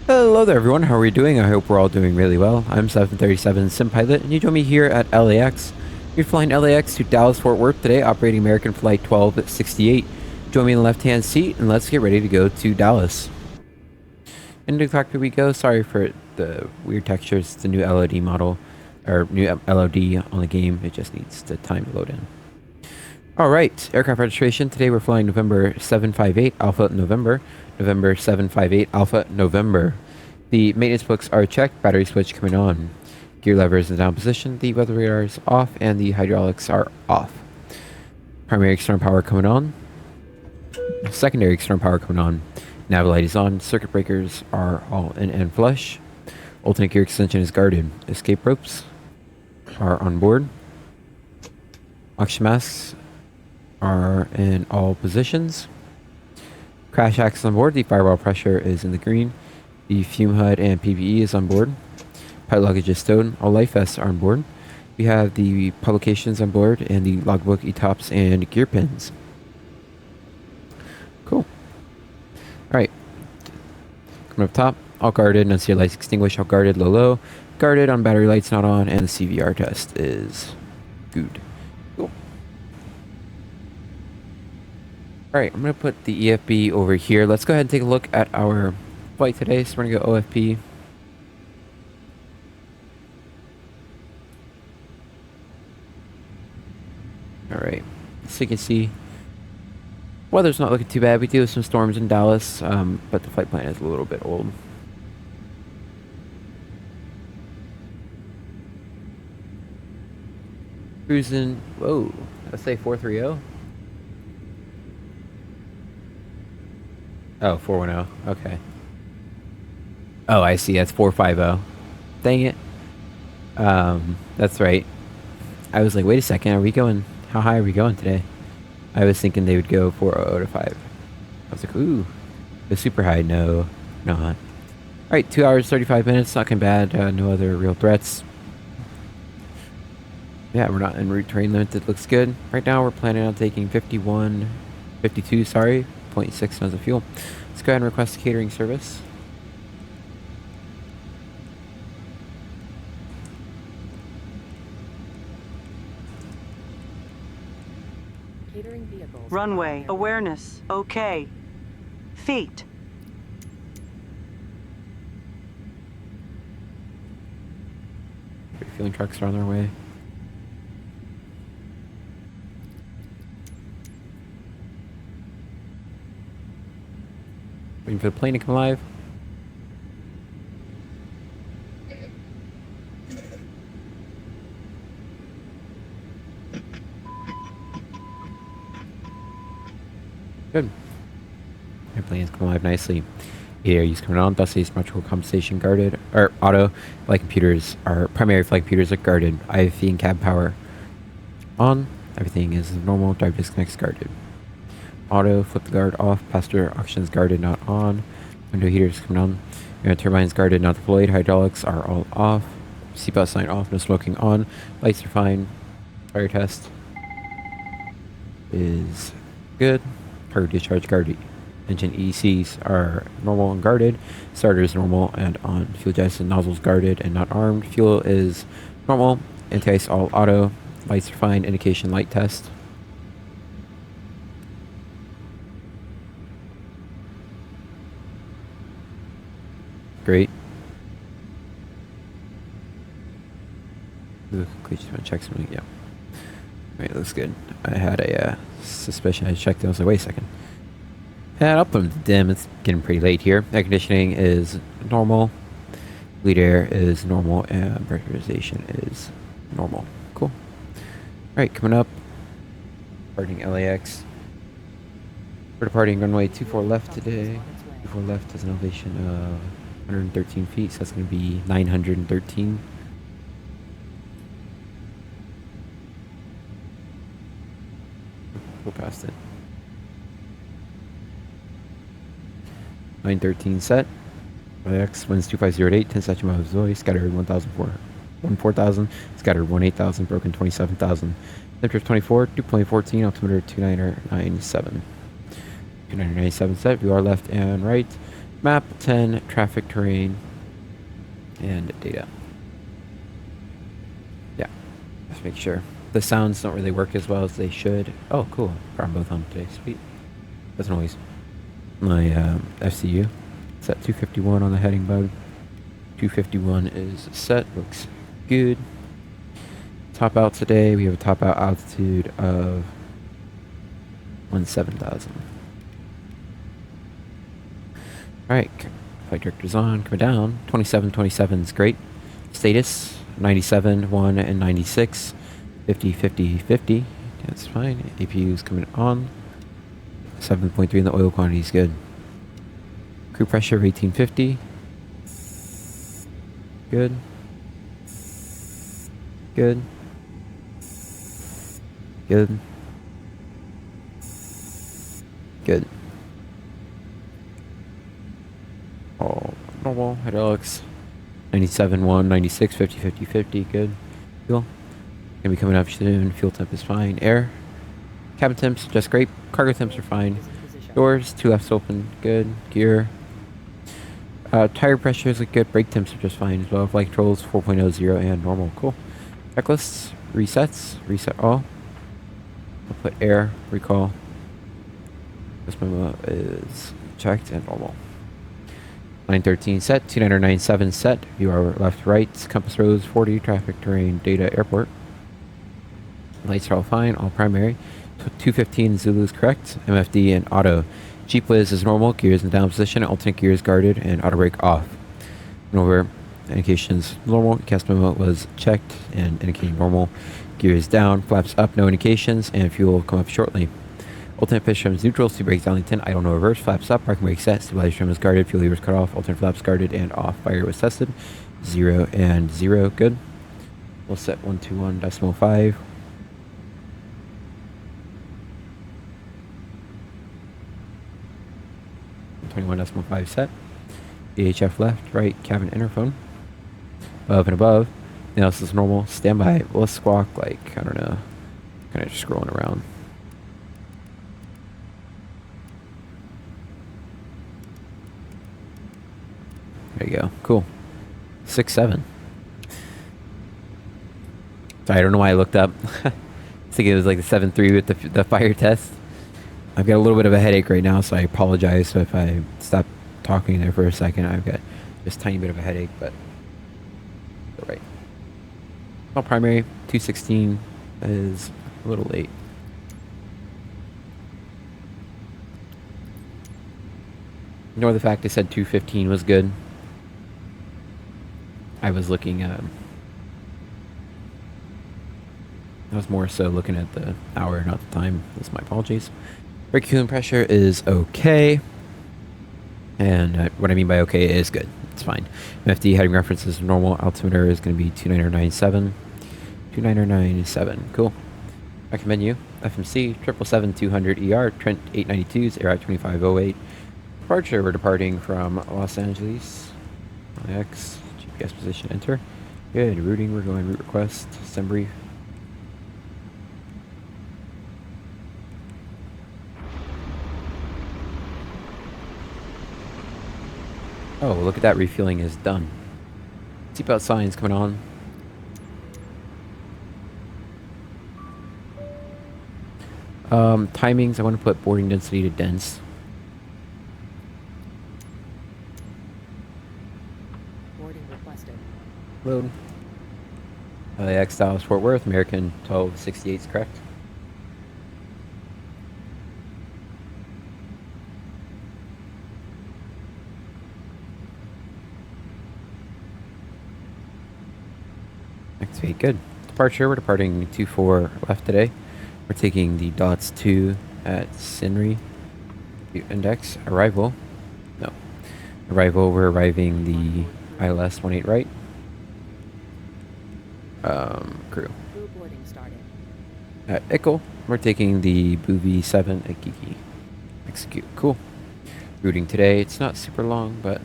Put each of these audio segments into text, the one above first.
Hello there everyone, how are we doing? I hope we're all doing really well. I'm 737 Sim Pilot, and you join me here at LAX. You're flying LAX to Dallas-Fort Worth today, operating American Flight 1268. Join me in the left-hand seat, and let's get ready to go to Dallas. Into the cockpit we go. Sorry for the weird textures. It's the new LOD model, or new LOD on the game. It just needs the time to load in. Alright, aircraft registration. Today we're flying November 758 Alpha November. November 758 Alpha November. The maintenance books are checked, battery switch coming on. Gear lever is in down position, the weather radar is off, and the hydraulics are off. Primary external power coming on. Secondary external power coming on. Nav light is on, circuit breakers are all in and flush. Alternate gear extension is guarded. Escape ropes are on board. Oxygen masks are in all positions. Crash axis on board. The firewall pressure is in the green. The fume hood and PPE is on board. Pilot luggage is stowed. All life vests are on board. We have the publications on board and the logbook, e-tops, and gear pins. Cool. Alright. Coming up top. All guarded. None see lights extinguished. All guarded. Low, low. Guarded on battery lights not on. And the CVR test is good. Cool. Alright, I'm going to put the EFB over here. Let's go ahead and take a look at our flight today. So we're going to go OFP. Alright, so you can see, weather's not looking too bad. We do have some storms in Dallas, but the flight plan is a little bit old. Cruising, whoa, let's say 430. Oh, 410. Okay. Oh, I see. That's 450. Dang it. That's right. I was like, wait a second. Are we going? How high are we going today? I was thinking they would go 400 to 5. I was like, ooh, the super high. No, not. All right, 2 hours 35 minutes. Not too bad. No other real threats. Yeah, we're not en route terrain limit. It looks good. Right now, we're planning on taking 52. Sorry. 0.6 tons of fuel. Let's go ahead and request a catering service. Catering vehicles. Runway awareness. Okay. Feet. Refueling trucks are on their way. Waiting for the plane to come alive. Good. Airplane's come alive nicely. ARU's coming on, thus asymmetrical compensation guarded, or auto. Flight computers, our primary flight computers are guarded. IFE and cab power on. Everything is normal. Drive disconnects guarded. Auto, flip the guard off. Passenger oxygen's guarded, not on. Window heaters coming on. Turbines guarded, not deployed. Hydraulics are all off. Seatbelt sign off, no smoking on. Lights are fine. Fire test is good. Cargo discharge guarded. Engine ECs are normal and guarded. Starter is normal and on. Fuel jettison nozzles guarded and not armed. Fuel is normal. Anti-ice all auto. Lights are fine. Indication light test. Great. Just want to check something. Yeah. Alright, looks good. I had a suspicion. I checked it. I was like, wait a second. And up from the dim. It's getting pretty late here. Air conditioning is normal. Bleed air is normal. And pressurization is normal. Cool. Alright, coming up. Departing LAX. We're departing runway 24 left today. 24 left has an elevation of 113 feet, so that's going to be 913. Go past it. 913 set. LAX winds 2508, 10 section miles Zoe, scattered 14,000, scattered 18,000, broken 27,000. Temperature 24, dew point 14, altimeter 2997. 2997 set, view our left and right. Map 10, traffic terrain, and data. Yeah, let's make sure. The sounds don't really work as well as they should. Oh, cool. Got them both on today. Sweet. That's noise. My FCU. It's at 251 on the heading bug. 251 is set. Looks good. Top out today. We have a top out altitude of 17,000. Alright, flight director's on, coming down. 2727 is great. Status 97, 1, and 96. 50, 50, 50. That's fine. APU's coming on. 7.3 and the oil quantity is good. Crew pressure 1850. Good. Good. Good. Good. All normal. Hydraulics 97, 1, 96, 50, 50, 50. Good. Fuel. Gonna be coming up soon. Fuel temp is fine. Air. Cabin temps just great. Cargo temps are fine. Doors, 2 F's open. Good. Gear. Tire pressures look good. Brake temps are just fine as well. Flight controls 4.0, 0, and normal. Cool. Checklists. Resets. Reset all. I'll put air. Recall. This memo is checked and normal. 913 set. 2997 set. View our left, right. Compass rose 40. Traffic, terrain, data, airport. Lights are all fine. All primary. 215 Zulu is correct. MFD and auto. Jeep Wiz is normal. Gears in down position. Alternate gears guarded and auto brake off. And over indications normal. Cast memo was checked and indicating normal. Gears down. Flaps up. No indications. And fuel will come up shortly. Alternate pitch trim is neutral. Steam brakes down 10. Idle no reverse. Flaps up. Parking brake set. Stabilizer trim is guarded. Fuel levers cut off. Alternate flaps guarded and off. Fire was tested. 0 and 0. Good. We'll set 121.5. 21.5 set. VHF left, right, cabin interphone. Above and above. Everything else is normal. Standby. Let's squawk like, I don't know. Kind of just scrolling around. There you go. Cool. 6-7. Sorry, I don't know why I looked up. I think it was like the 7-3 with the fire test. I've got a little bit of a headache right now, so I apologize if I stop talking there for a second. I've got just a tiny bit of a headache, but all right. All primary, 216 is a little late. Ignore the fact I said 215 was good. I was looking I was more so looking at the hour, not the time. That's my apologies. Brake coolant pressure is okay. And what I mean by okay is good. It's fine. MFD heading reference is normal. Altimeter is going to be 2997. 2997. Cool. Recommend you. FMC 777-200 ER. Trent 892s. Air 2508. Departure. We're departing from Los Angeles. LAX. GPS position. Enter. Good. Routing. We're going route request. Send brief. Oh, look at that, refueling is done. Seatbelt signs coming on. Timings, I want to put boarding density to dense. Boarding requested. Load. LAX Dallas Fort Worth, American 1268 is correct. Activate, good. Departure, we're departing 24 left today. We're taking the DOTS 2 at Sinri. Index, arrival. No. Arrival, we're arriving the ILS 18 right. Crew. Crew boarding started. At Ickle, we're taking the Boovi 7 at Geeky. Execute, cool. Routing today, it's not super long, but...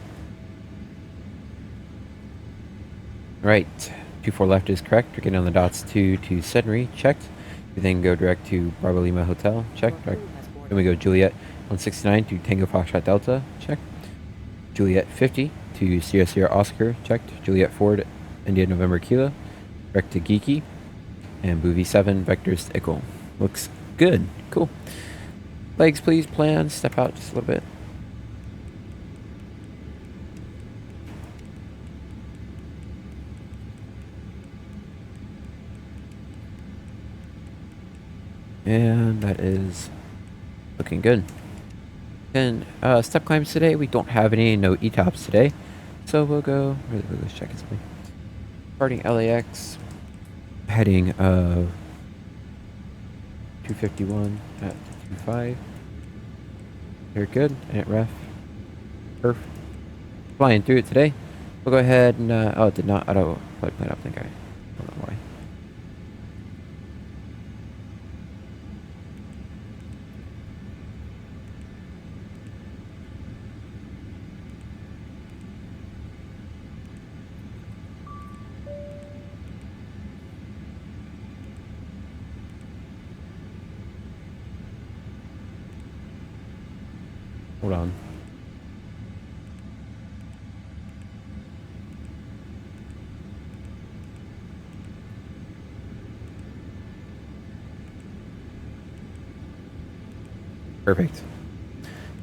Right. 24 left is correct. We're getting on the DOTS 2 to Sedney, checked. We then go direct to Bravo Lima Hotel, checked. Then we go Juliet 169 to Tango Foxtrot Delta, check. Juliet 50 to Sierra Sierra Oscar, checked. Juliet Ford, India November Kilo, direct to Geeky, and Boo 7 Vectors to Ickle. Looks good. Cool. Legs, please. Plan. Step out just a little bit. And that is looking good. And step climbs today, we don't have any, no ETOPS today. So we'll go, let's check it. Starting LAX, heading 251 at 25. Very good, and at ref. Perf. Flying through it today. We'll go ahead and, oh, it did not auto flight plan up, I think I don't know why. Hold on. Perfect.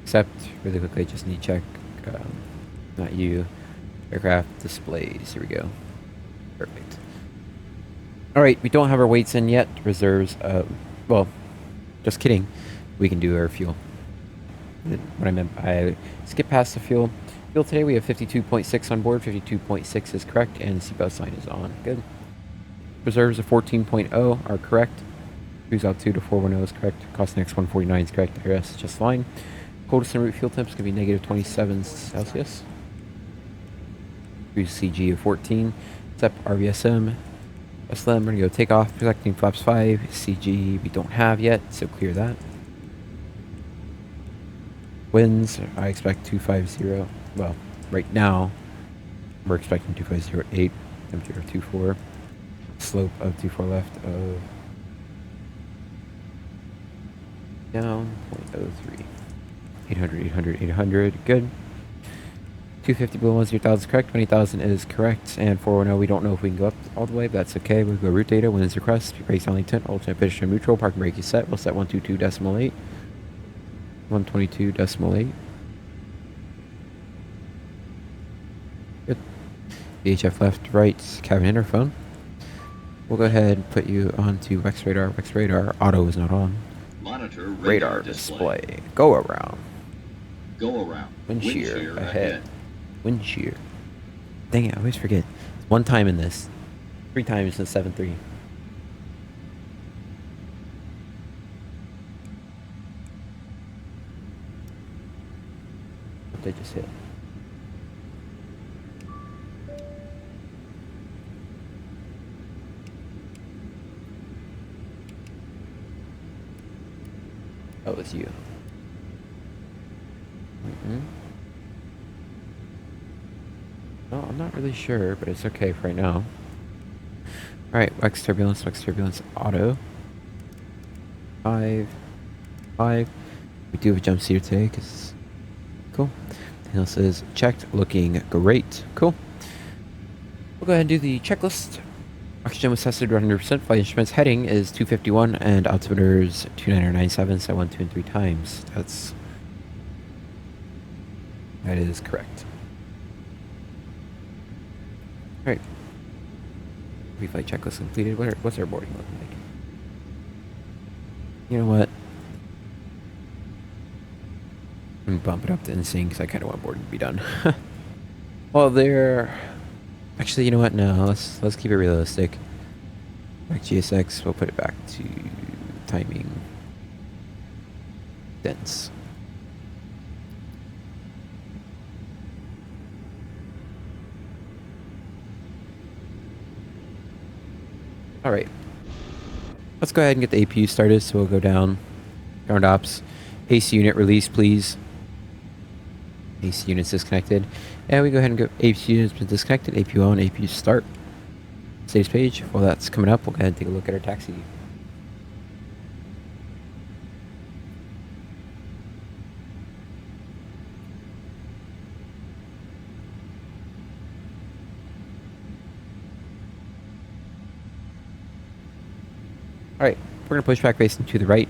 Except, really quickly, just need to check, not you, aircraft displays. Here we go. Perfect. Alright, we don't have our weights in yet. Reserves, well, just kidding. We can do our fuel. What I meant, I skipped past the fuel. Fuel today, we have 52.6 on board. 52.6 is correct, and the seatbelt sign is on. Good. Reserves of 14.0 are correct. Cruise altitude of 410 is correct. Cost next 149 is correct. The rest is just fine. Coldest en route fuel temps going to be negative 27 Celsius. Cruise CG of 14. SEP RVSM. SLM, we're going to go take off. Protecting flaps 5. CG we don't have yet, so clear that. Winds, I expect 250. Well, right now, we're expecting 2508. Temperature of 24. Slope of 24 left of down 0.03. 800, 800, 800. Good. 250 below 10,000 is correct. 20,000 is correct. And 410, we don't know if we can go up all the way, but that's okay. We'll go route data. Winds request. Brakes only 10. Alternate position neutral. Parking brake is set. We'll set 122.8. 122.8. Good. VHF left, right, cabin interphone. We'll go ahead and put you onto Wex radar. Wex radar auto is not on. Monitor Radar display. Go around. Go around. Wind shear ahead. Wind shear. Dang it, I always forget. One time in this. 3 times in 7.3. They just hit. That was you. No, I'm not really sure, but it's okay for right now. Alright, Wex turbulence, auto. 5. We do have a jump seater today, because cool. Everything else is checked, looking great. Cool. We'll go ahead and do the checklist. Oxygen was tested 100%. Flight instruments heading is 251 and altimeters 2997, so 1, 2, and 3 times. That is correct. Alright. Pre-flight checklist completed. What's our boarding looking like? You know what? I'm gonna bump it up to insane because I kind of want boarding to be done. Well, actually, you know what? No, let's keep it realistic. Back GSX, we'll put it back to timing dense. All right. Let's go ahead and get the APU started. So we'll go down. Ground ops. AC unit release, please. AC units disconnected. And we go ahead and go APU units been disconnected. APU on, APU start. Saves page. While that's coming up, we'll go ahead and take a look at our taxi. we're going to push back facing to the right.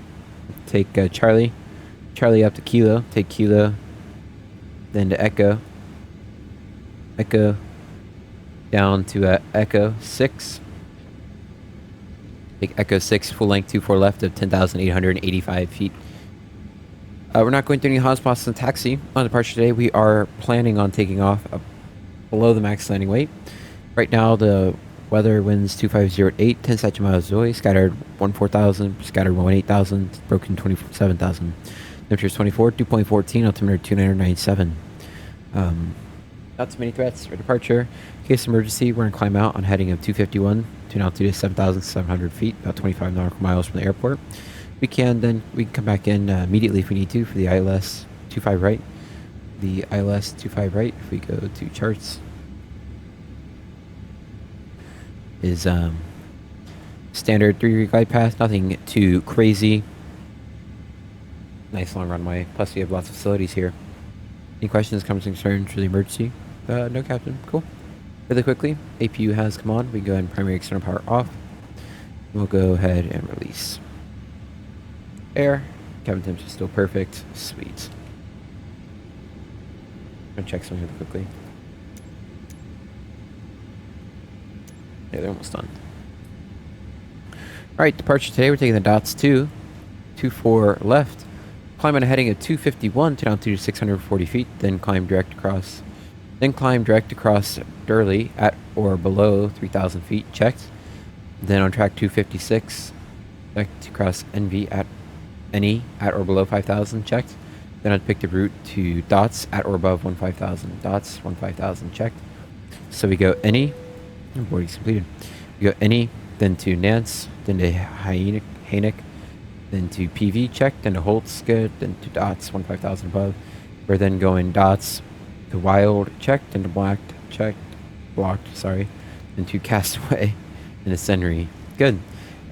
Take Charlie. Charlie up to Kilo. Take Kilo. Then to Echo. Echo. Down to Echo 6. Take Echo 6, full length 24 left of 10,885 feet. We're not going through any hotspots in the taxi. On departure today, we are planning on taking off below the max landing weight. Right now, the weather winds 250 at 8, 10 statute miles away, scattered 14,000, scattered 18,000, broken 27,000. Temperature is 24, 2.14, altimeter 2997. Not too many threats for departure. In case of emergency, we're going to climb out on heading of 251 to an altitude of 7,700 feet, about 25 nautical miles from the airport. We can come back in immediately if we need to for the ILS 25 right. The ILS 25 right, if we go to charts, is standard 3-degree glide path, nothing too crazy. Nice long runway, plus we have lots of facilities here. Any questions, comments, and concerns for the emergency? No, Captain. Cool. Really quickly, APU has come on. We can go ahead and primary external power off. We'll go ahead and release air. Cabin temps is still perfect. Sweet. I'm gonna check something really quickly. Yeah, they're almost done. Alright, departure today, we're taking the dots 24 left. Climb on a heading of 251 to altitude 640 feet, then climb direct across Durley at or below 3,000 feet, checked. Then on track 256, checked to cross NV at or below 5,000, checked. Then I'd pick the route to dots at or above 15,000, dots 15,000, checked. So we go any, boarding's completed. We go any, then to Nance, then to Haynick, then to PV, checked, then to Holtz, good, then to dots 15,000 above. We're then going dots to Wild, checked, and to blocked, sorry, and to Castaway, and to Senry. Good.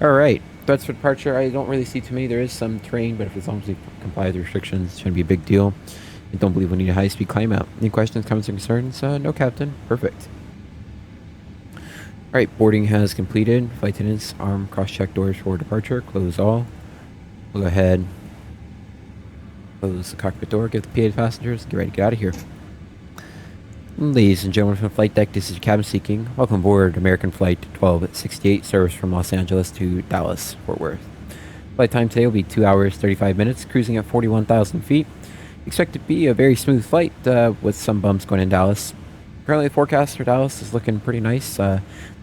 Alright, threats for departure, I don't really see too many. There is some terrain, but as long as we comply with the restrictions, it shouldn't be a big deal. I don't believe we need a high-speed climb out. Any questions, comments, or concerns? No, Captain. Perfect. Alright, boarding has completed. Flight attendants, arm cross-check doors for departure. Close all. We'll go ahead, close the cockpit door, give the PA to passengers, get ready to get out of here. Ladies and gentlemen from the flight deck, this is your cabin seeking. Welcome aboard American Flight 1268, service from Los Angeles to Dallas, Fort Worth. Flight time today will be 2 hours, 35 minutes, cruising at 41,000 feet. Expect it to be a very smooth flight with some bumps going in Dallas. Currently, the forecast for Dallas is looking pretty nice.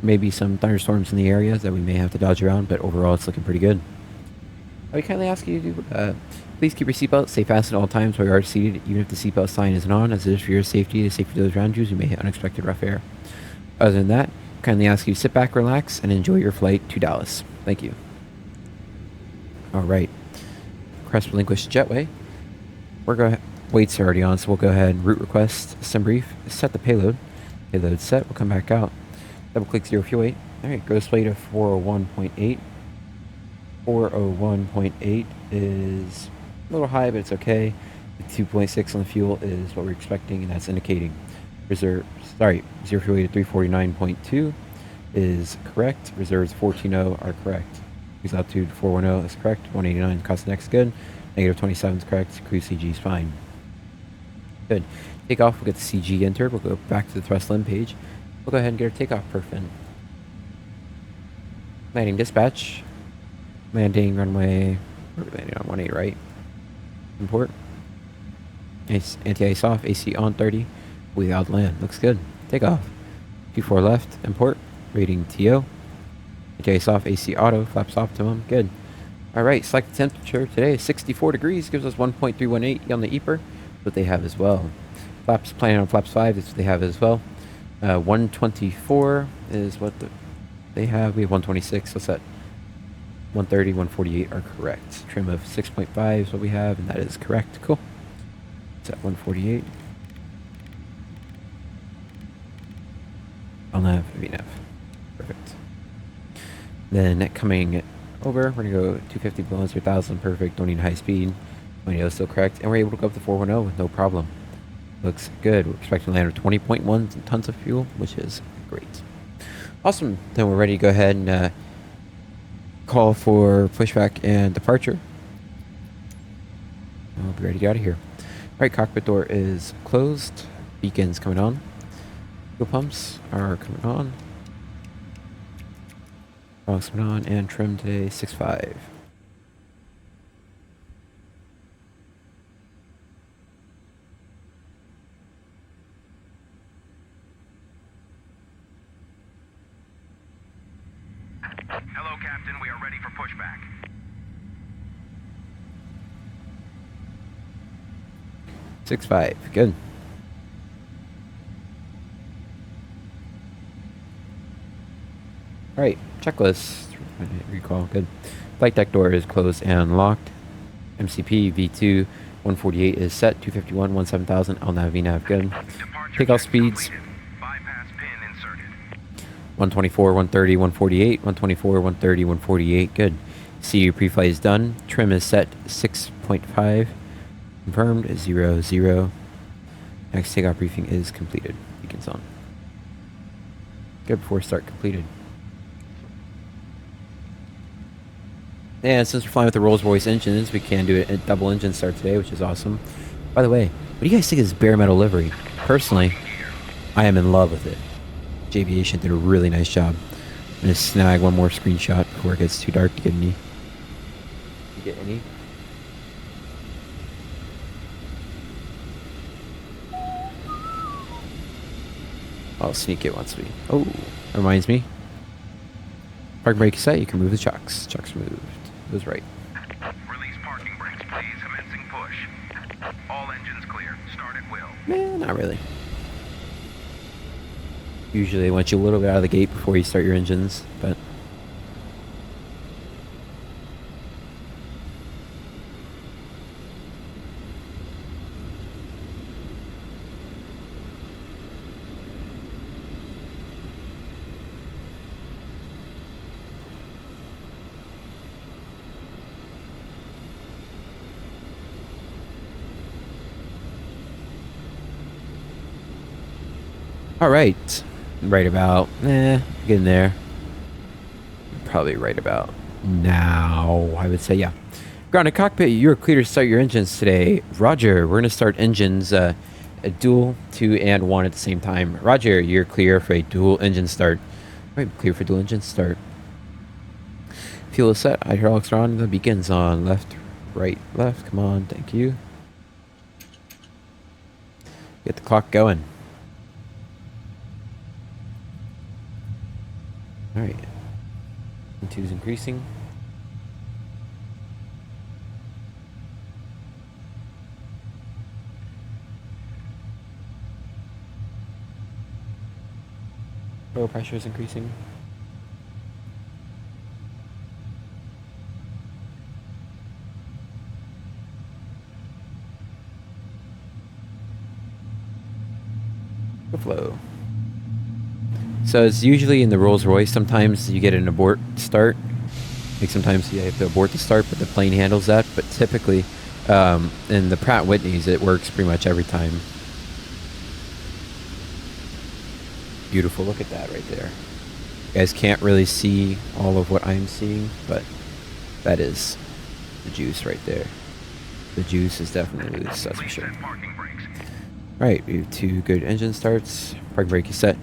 Maybe some thunderstorms in the area that we may have to dodge around, but overall it's looking pretty good. I would kindly ask you to please keep your seatbelt, stay fastened at all times while you are seated, even if the seatbelt sign isn't on, as it is for your safety, the safety of those around you, as you may hit unexpected rough air. Other than that, kindly ask you to sit back, relax, and enjoy your flight to Dallas. Thank you. Alright. Crest relinquished jetway. We're going weights are already on, so we'll go ahead and route request, sim brief, set the payload. Payload set, we'll come back out. Double click 0 fuel weight. Alright, gross weight of 401.8. 401.8 is a little high, but it's okay. The 2.6 on the fuel is what we're expecting, and that's indicating zero fuel weight at 349.2 is correct. Reserves 14.0 are correct. Cruise altitude 410 is correct. 189 cost next good. Negative 27 is correct. Cruise CG is fine. Good. Takeoff, we'll get the CG entered. We'll go back to the thrust limb page. We'll go ahead and get our takeoff perf in. Landing dispatch. Landing runway, we're landing on 18 right. Import. Anti-ice off, AC on 30. Without land, looks good. Takeoff. 24 left, import. Rating TO. Anti-ice off, AC auto, flaps optimum, good. Alright, select the temperature today is 64 degrees, gives us 1.318 on the EPR, what they have as well. Flaps, planning on flaps 5, that's what they have as well. 124 is what they have. We have 126, so set 130, 148 are correct. Trim of 6.5 is what we have, and that is correct. Cool. It's at 148. LNAV, VNAV. Perfect. Then coming over, we're going to go 250 below 1,000. Perfect. Don't need high speed. 20 is still correct. And we're able to go up to 410 with no problem. Looks good. We're expecting to land with 20.1 tons of fuel, which is great. Awesome. Then we're ready to go ahead and call for pushback and departure. I'll be ready to get out of here. Alright, cockpit door is closed. Beacon's coming on. Fuel pumps are coming on. Fog's coming on, and trim today 6.5. Hello, Captain. We are ready for pushback. Six five, good. All right, checklist. Recall, good. Flight deck door is closed and locked. MCP V2 148 is set. 251 17000. LNAV VNAV, good. Departure Takeoff check speeds. completed. Bypass pin inserted. 124, 130, 148. 124, 130, 148, good. CU pre-flight is done. Trim is set 6.5. Confirmed 00. Next takeoff briefing is completed. Beacons on. Good, before start completed. And since we're flying with the Rolls-Royce engines, we can do a double engine start today, which is awesome. By the way, what do you guys think of this bare metal livery? Personally, I am in love with it. Aviation did a really nice job. I'm gonna snag one more screenshot before it gets too dark to get any. You get any? I'll sneak it once we. Oh, that reminds me. Parking brake is set. You can move the chocks. Chocks removed. It was right. Release parking brakes, please. Commencing push. All engines clear. Start at will. Man, not really. Usually they want you a little bit out of the gate before you start your engines, but. All right, right about, getting there. Probably right about now, I would say, yeah. Grounded cockpit, you're clear to start your engines today. Roger, we're gonna start engines, a dual, 2 and 1 at the same time. Roger, you're clear for a dual engine start. Right, clear for dual engine start. Fuel is set, hydraulics are on, the beacon's on. Left, right, left, come on, thank you. Get the clock going. All right, 2 is increasing. Oil pressure is increasing. The flow. So it's usually in the Rolls-Royce. Sometimes you get an abort start. Like sometimes you have to abort the start, but the plane handles that. But typically, in the Pratt Whitneys, it works pretty much every time. Beautiful. Look at that right there. You guys can't really see all of what I'm seeing, but that is the juice right there. The juice is definitely loose, that's for Please sure. set parking brakes. Right, we have 2 good engine starts. Parking brake is set.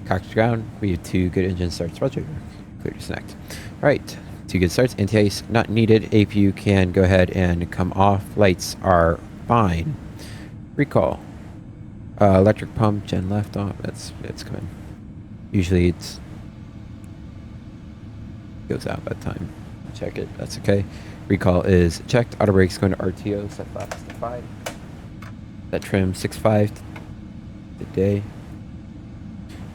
Cocked to ground. We have 2 good engine starts. Roger. Clear to disconnect. Right, 2 good starts. Anti-ice not needed. APU can go ahead and come off. Lights are fine. Recall. Electric pump, gen left off. That's coming. Usually it's goes out by the time. Check it. That's okay. Recall is checked. Auto brakes going to RTO. Set flaps to 5. That trim 6.5 today.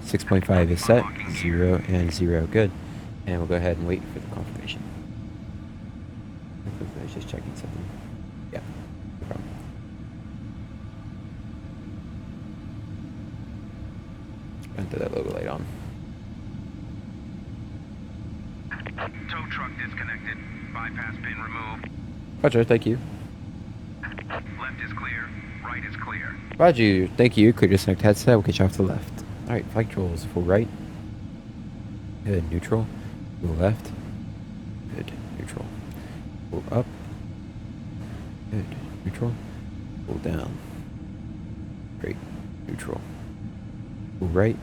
6.5 is set. 0 and 0. Good. And we'll go ahead and wait for the confirmation. I was just checking something. Yeah. No problem. Enter that logo light on. Tow truck disconnected. Bypass pin removed. Roger, thank you. Left is clear. Right is clear. Roger, thank you. Clear to disconnect headset. We'll get you off to the left. Alright, flight control is full right. Good, neutral. Full left. Good. Neutral. Pull up. Good. Neutral. Pull down. Great. Neutral. Pull right.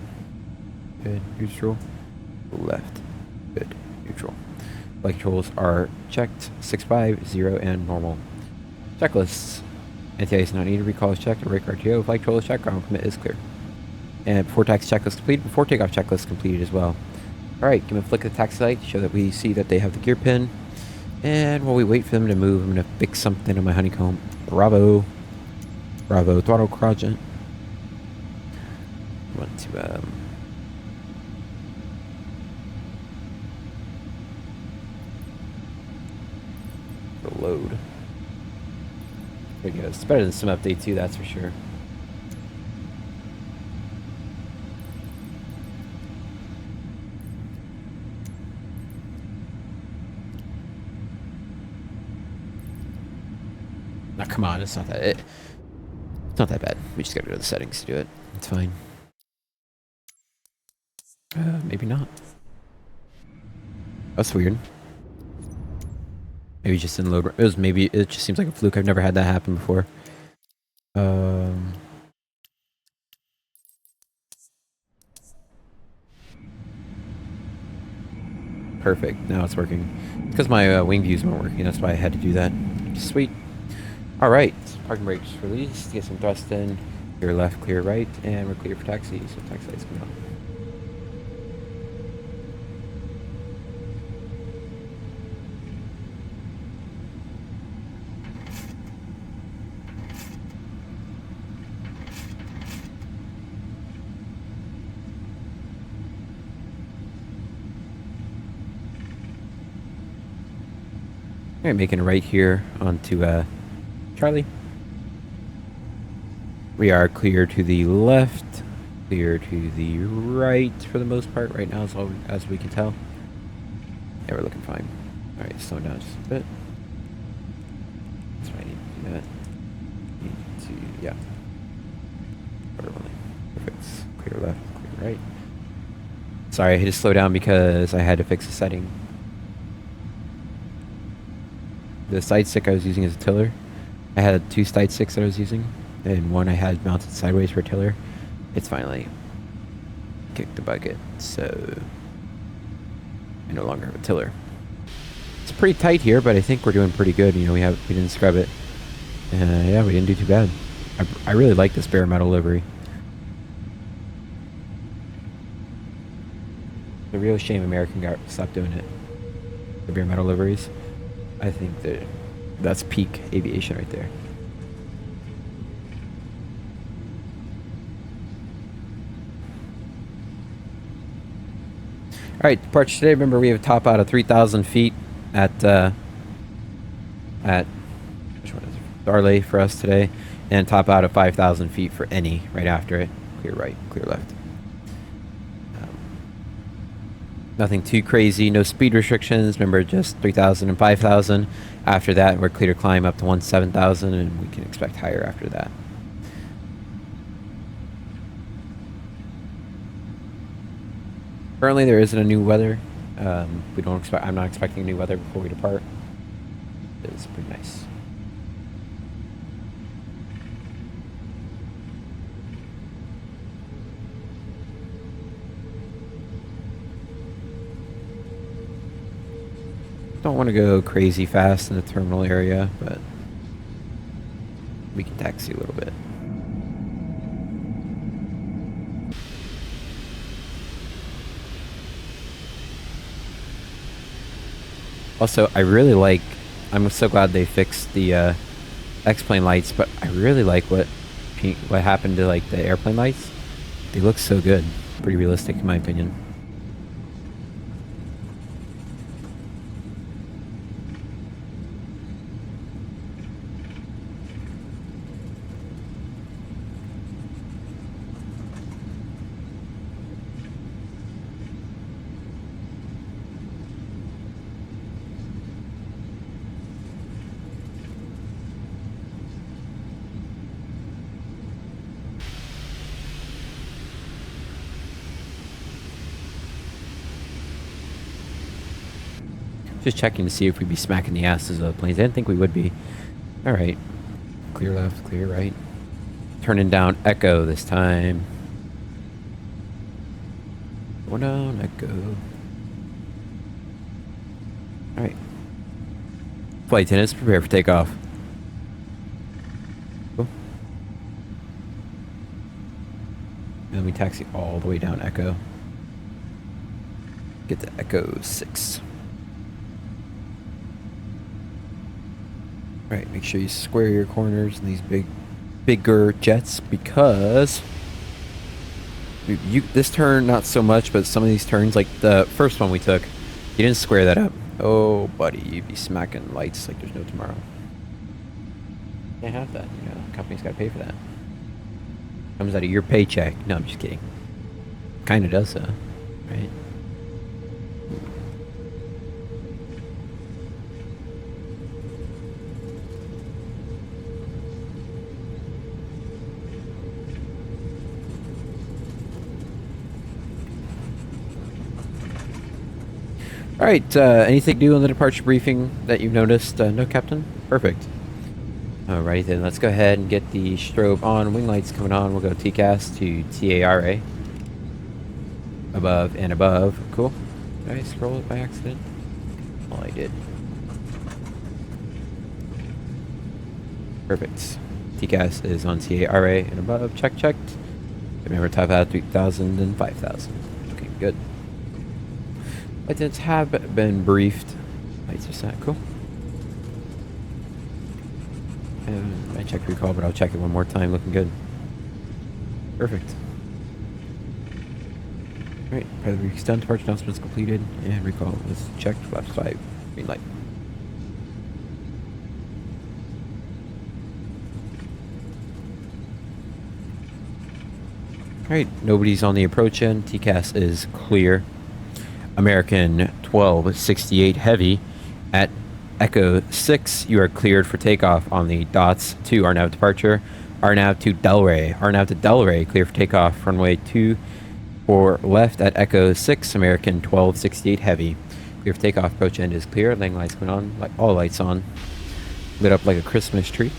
Good. Neutral. Pull left. Good. Neutral. Flight controls are checked. 6.5, 0, and normal. Checklists. NTI is not needed. Recall is checked. Rate RTO. Flight control is checked. Ground permit is clear. And before taxi checklist completed. Before takeoff checklist completed as well. Alright, give me a flick of the taxi light to show that we see that they have the gear pin. And while we wait for them to move, I'm going to fix something on my HoneyComb Bravo. Bravo throttle quadrant. I want to load. There we go. It's better than some update 2, that's for sure. Now, come on, it's not that. It's not that bad. We just gotta go to the settings to do it. It's fine. Maybe not. That's weird. Maybe just didn't load. It was maybe. It just seems like a fluke. I've never had that happen before. Perfect. Now it's working. It's because my wing views weren't working. That's why I had to do that. Sweet. All right. Parking brakes released. Get some thrust in. Clear left, clear right, and we're clear for taxi. So taxi lights come on. Alright, making a right here onto Charlie. We are clear to the left, clear to the right for the most part right now, as we can tell. Yeah, we're looking fine. Alright, slow down just a bit. That's why I need to do that. Need to, yeah. Perfect. Clear left, clear right. Sorry, I had to slow down because I had to fix a setting. The side stick I was using as a tiller. I had 2 side sticks that I was using, and one I had mounted sideways for a tiller. It's finally kicked the bucket, so I no longer have a tiller. It's pretty tight here, but I think we're doing pretty good. You know, we didn't scrub it. Yeah, we didn't do too bad. I really like this bare metal livery. The real shame American got stopped doing it. The bare metal liveries. I think that's peak aviation right there. All right, departure today. Remember, we have a top out of 3,000 feet at which one is it? Darley for us today, and top out of 5,000 feet for any right after it. Clear right, clear left. Nothing too crazy, no speed restrictions. Remember, just 3,000 and 5,000. After that, we're clear to climb up to 7,000, and we can expect higher after that. Currently, there isn't a new weather. We don't expect. I'm not expecting new weather before we depart. It's pretty nice. Don't want to go crazy fast in the terminal area, but we can taxi a little bit. Also, I really like, I'm so glad they fixed the X-plane lights, but I really like what happened to like the airplane lights. They look so good. Pretty realistic in my opinion. Just checking to see if we'd be smacking the asses of the planes. I didn't think we would be. All right. Clear left, clear right. Turning down Echo this time. Going down Echo. All right. Flight attendants, prepare for takeoff. Cool. And then we taxi all the way down Echo. Get to Echo 6. Right, make sure you square your corners in these bigger jets because this turn not so much, but some of these turns, like the first one we took, you didn't square that up. Oh, buddy, you'd be smacking lights like there's no tomorrow. Can't have that, you know. The company's got to pay for that. Comes out of your paycheck. No, I'm just kidding. Kind of does, though, right? All right, anything new on the departure briefing that you've noticed? No, Captain? Perfect. Alrighty then, let's go ahead and get the strobe on. Wing lights coming on. We'll go TCAS to TARA. Above and above. Cool. Did I scroll it by accident? Well, I did. Perfect. TCAS is on TARA and above. Checked. Remember, type out 3,000 and 5,000. Okay, good. Lights have been briefed. Lights are set. Cool. And I checked recall, but I'll check it one more time. Looking good. Perfect. Alright, pilot briefing's done. Departure announcements completed. And recall is checked. Flaps 5. Green light. Alright, nobody's on the approach end. TCAS is clear. American 1268 Heavy at Echo 6, you are cleared for takeoff on the dots to RNAV departure. RNAV to Delray. RNAV to Delray, clear for takeoff. Runway 24 left at Echo 6, American 1268 Heavy. Clear for takeoff, approach end is clear. Landing lights going on, like all lights on. Lit up like a Christmas tree.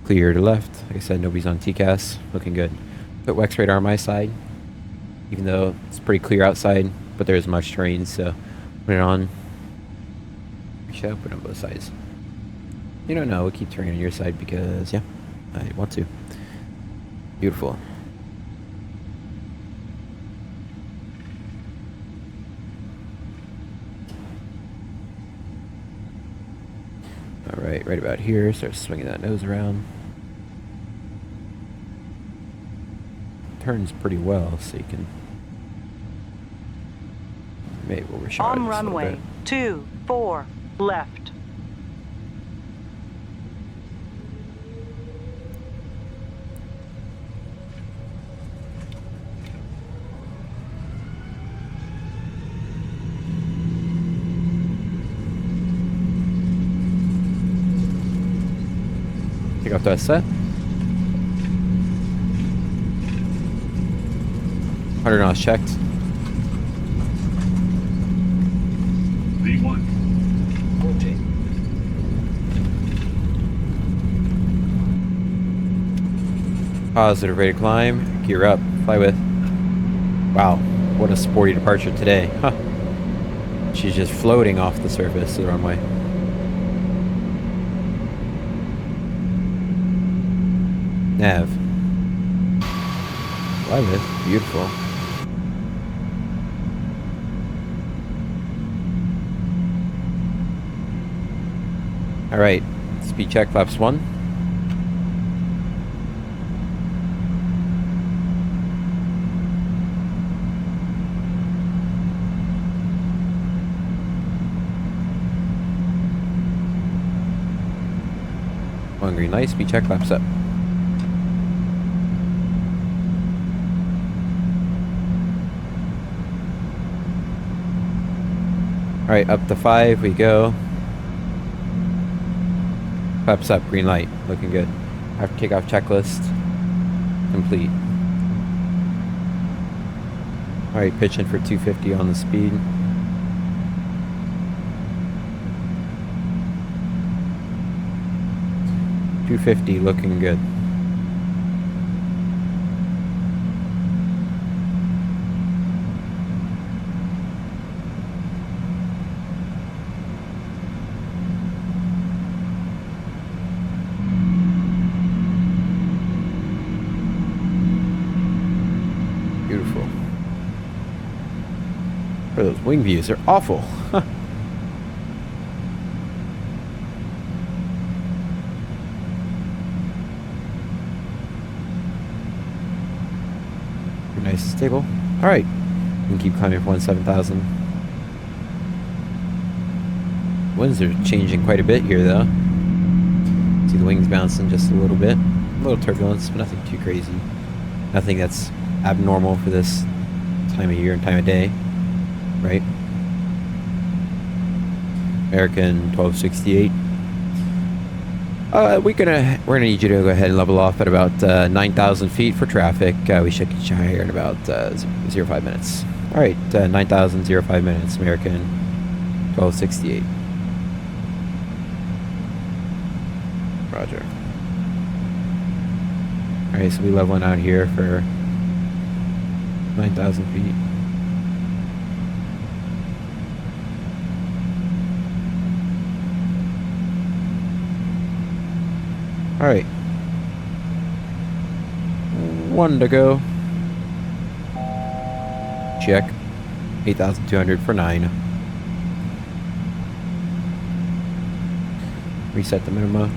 Clear to left. Like I said, nobody's on TCAS. Looking good. Put WEX radar on my side, even though it's pretty clear outside. But there's much terrain, so put it on. Actually, I'll put it on both sides. You don't know, we'll keep terrain on your side because, yeah, I want to. Beautiful. Alright, right about here, start swinging that nose around. Turns pretty well, so you can... Maybe we'll reshoot on runway 24 left. Take off that set. 100 knots checked. V1. Rotate. Positive, ready to climb. Gear up. Fly with. Wow, what a sporty departure today. Huh. She's just floating off the surface of the runway. Nav. Fly with. Beautiful. Alright, speed check, flaps 1. One green light, speed check, flaps up. Alright, up to 5 we go. Flaps up, green light, looking good. After takeoff checklist complete. Alright, pitching for 250 on the speed. 250 looking good. Beautiful. Or those wing views are awful. Nice and stable. All right, we can keep climbing for 17,000. Winds are changing quite a bit here, though. See the wings bouncing just a little bit. A little turbulence, but nothing too crazy. Nothing that's abnormal for this time of year and time of day, right? American 1268. We're gonna need you to go ahead and level off at about 9,000 feet for traffic. We should get you higher in about 0.5 minutes. All right, 9,000, 0.5 minutes. American 1268. Roger. All right, so we leveling out here for 9,000 feet. All right. 1 to go. Check. 8,200 for 9. Reset the minima.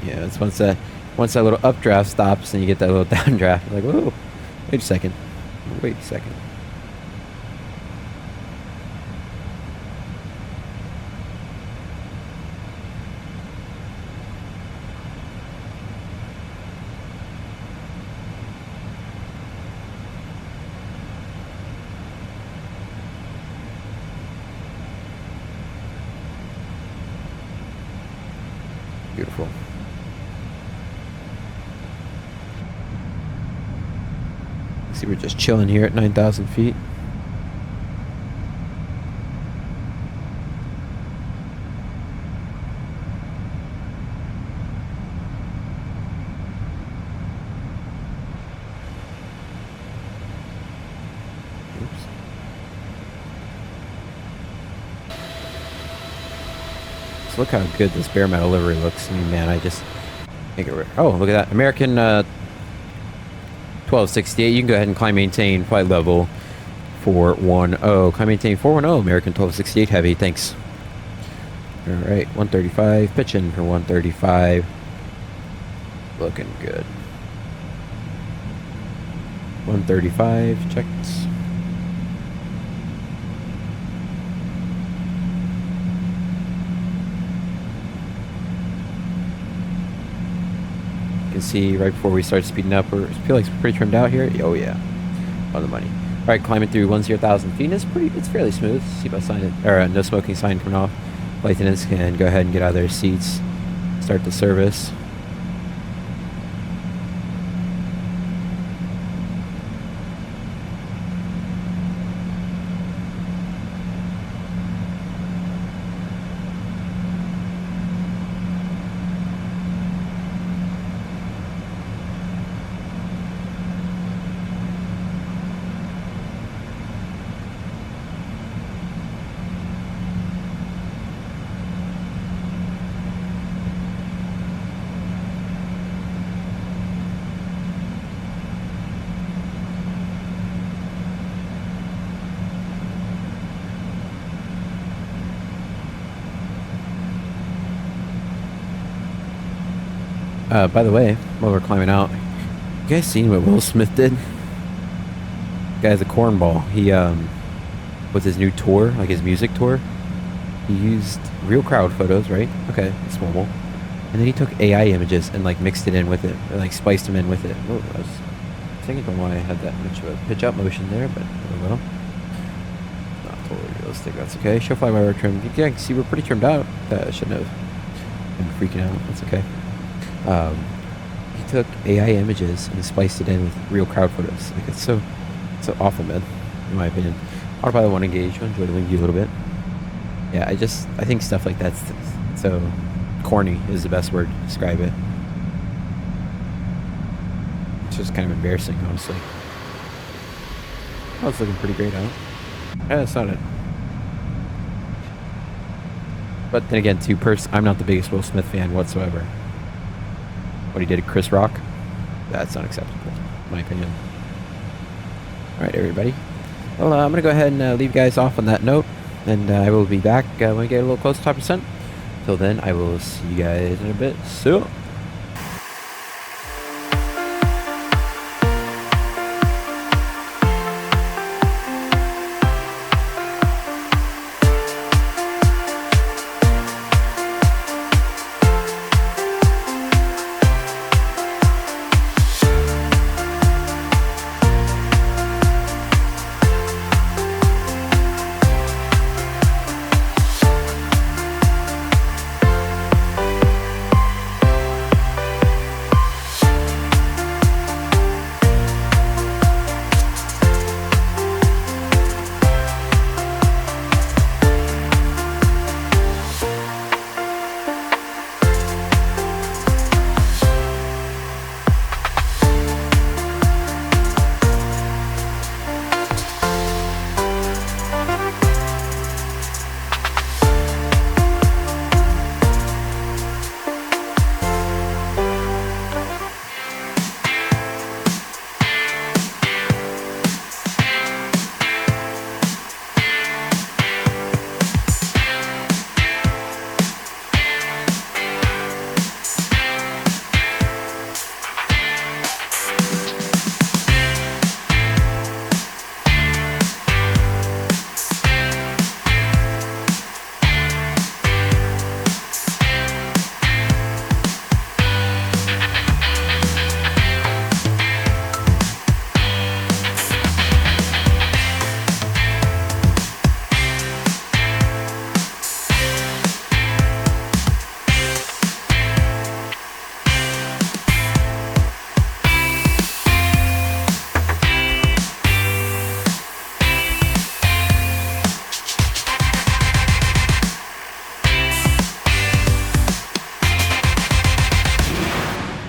Yeah, it's once that little updraft stops and you get that little downdraft, you're like, whoa, wait a second. Wait a second. Beautiful. See, we're just chilling here at 9,000 feet. Oops. So look how good this bare metal livery looks. I mean, man, I just think it. Oh, look at that. American 1268. You can go ahead and climb maintain flight level 410. Climb maintain 410. American 1268 heavy. Thanks. All right, 135. Pitching for 135. Looking good. 135 checked. You can see right before we start speeding up, I feel like it's pretty trimmed out here. Oh yeah, on the money. All right, climbing through 10,000 feet. It's fairly smooth. Seatbelt sign, or no smoking sign coming off. Flight attendants can go ahead and get out of their seats. Start the service. By the way, while we're climbing out, you guys seen what Will Smith did? The guy's a cornball. He, with his new tour, like his music tour, he used real crowd photos, right? Okay, it's normal. And then he took AI images and like mixed it in with it, or like spliced them in with it. Whoa, I was thinking about why I had that much of a pitch up motion there, but oh well. Not totally realistic, that's okay. Show fly-by-wire trim. You can see we're pretty trimmed out. I shouldn't have been freaking out, that's okay. He took AI images and spliced it in with real crowd photos. Like it's so awful, man, in my opinion. Autopilot 1 engage, enjoy the wing view a little bit. Yeah, I think stuff like that's so corny is the best word to describe it. It's just kind of embarrassing, honestly. Oh, it's looking pretty great out. Yeah, that's not it. But then again, I'm not the biggest Will Smith fan whatsoever. What he did to Chris Rock, that's unacceptable, in my opinion. Alright, everybody. Well, I'm going to go ahead and leave you guys off on that note. And I will be back when we get a little close to 5%. Till then, I will see you guys in a bit. So.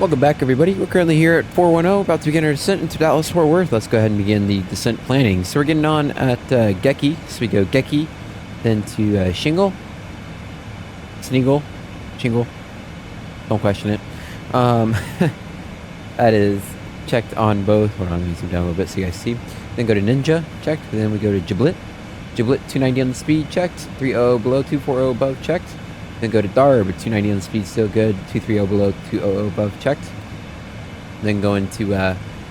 Welcome back, everybody. We're currently here at 410, about to begin our descent into Dallas-Fort Worth. Let's go ahead and begin the descent planning. So we're getting on at Geki. So we go Geki, then to Shingle, Sneagle, Shingle. Don't question it. That is checked on both. Hold on, let me zoom down a little bit so you guys see. Then go to Ninja, checked. And then we go to Giblet. Giblet, 290 on the speed, checked. 30 below, 240 above, checked. Then go to Darb, 290 on the speed, still good. 230 below, 200 above, checked. Then go into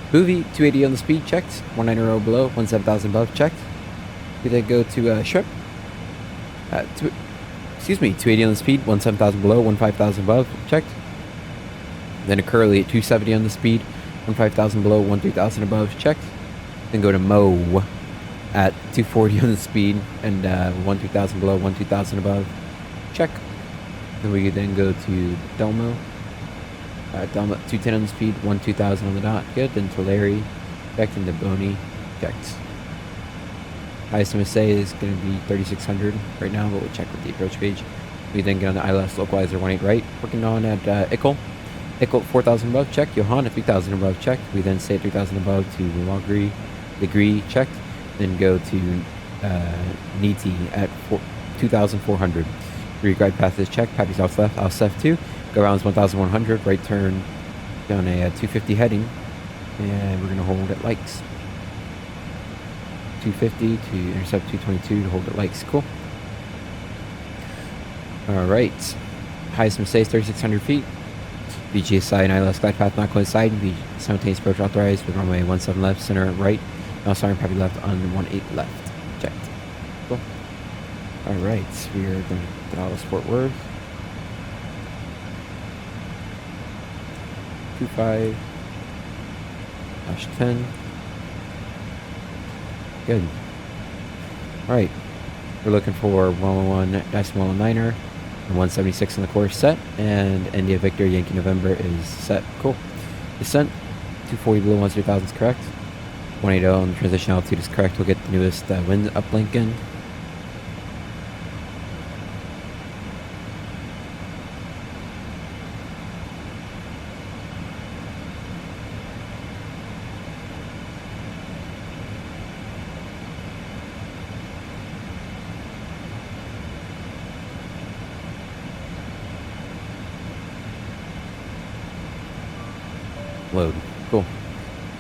Boovie, 280 on the speed, checked. 190 below, 17,000 above, checked. We then go to Shrimp. 280 on the speed, 17,000 below, 15,000 above, checked. Then a Curly at 270 on the speed, 15,000 below, 13,000 above, checked. Then go to Mo at 240 on the speed and 13,000 below, 12,000 above, check. Then we then go to Delmo. Delmo 210 on the speed, 12,000 on the dot, good. Then to Larry, checked. Into Boney, checked. Highest MSA is going to be 3,600 right now, but we'll check with the approach gauge. We then get on the ILS localizer 18 right, working on at Ickle. Ickle 4,000 above, check. Johan at 3,000 above, check. We then stay at 3,000 above to Lagri, Degree, checked. Then go to Niti at 2,400. Rear path is checked. Patty's off left, off left 2. Go around 1,100. Right turn down a 250 heading. And we're going to hold at likes. 250 to intercept 222 to hold at likes. Cool. Alright. Highest mistake 3,600 feet. VGSI and ILS glide path not coinciding. The simultaneous approach authorized with runway 17 left, center right. Now siren Pappy left on 18 left. Checked. Cool. Alright, we are going to Dallas Fort Worth. 25-10. Good. Alright. We're looking for 111-109er and 176 in the course set. And India Victor Yankee November is set. Cool. Descent. 240 below 10,000 is correct. 180 on the transition altitude is correct. We'll get the newest wind uplink in. Load. Cool.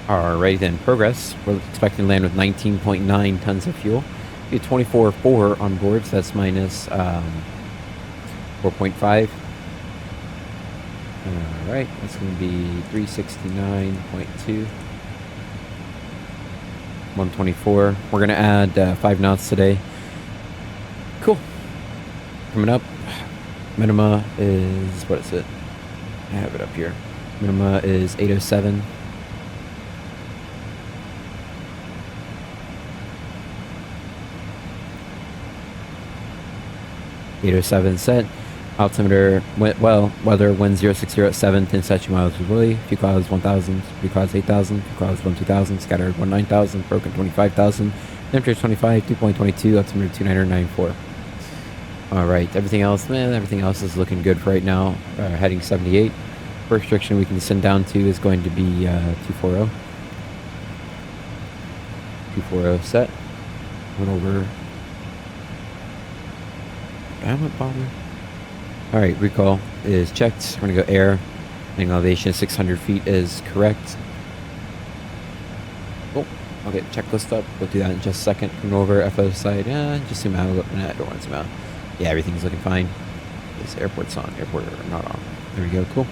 Alright then, progress. We're expecting to land with 19.9 tons of fuel. Be 24.4 on board, so that's minus 4.5. Alright, that's going to be 369.2. 124. We're going to add 5 knots today. Cool. Coming up, minima is, what is it? I have it up here. Minima is 807. Set. Altimeter, well, weather, wind 060 at 7, 10 statute miles per Willie, few clouds 1,000, few clouds 8,000, few clouds 12,000, scattered 9,000, broken 25,000, temperature 25, 2.22, altimeter 2994. Alright, everything else, man, everything else is looking good for right now. Heading 78. First restriction we can send down to is going to be 240. 240 set. Went over. Damn it, bother. Alright, recall is checked. We're going to go air. Landing elevation 600 feet is correct. Oh, I'll get checklist up. We'll do that in just a second. Coming over FO side. Just zoom out. Nah, I don't want to zoom out. Yeah, everything's looking fine. This airport's on. Airport or not on. There we go. Cool.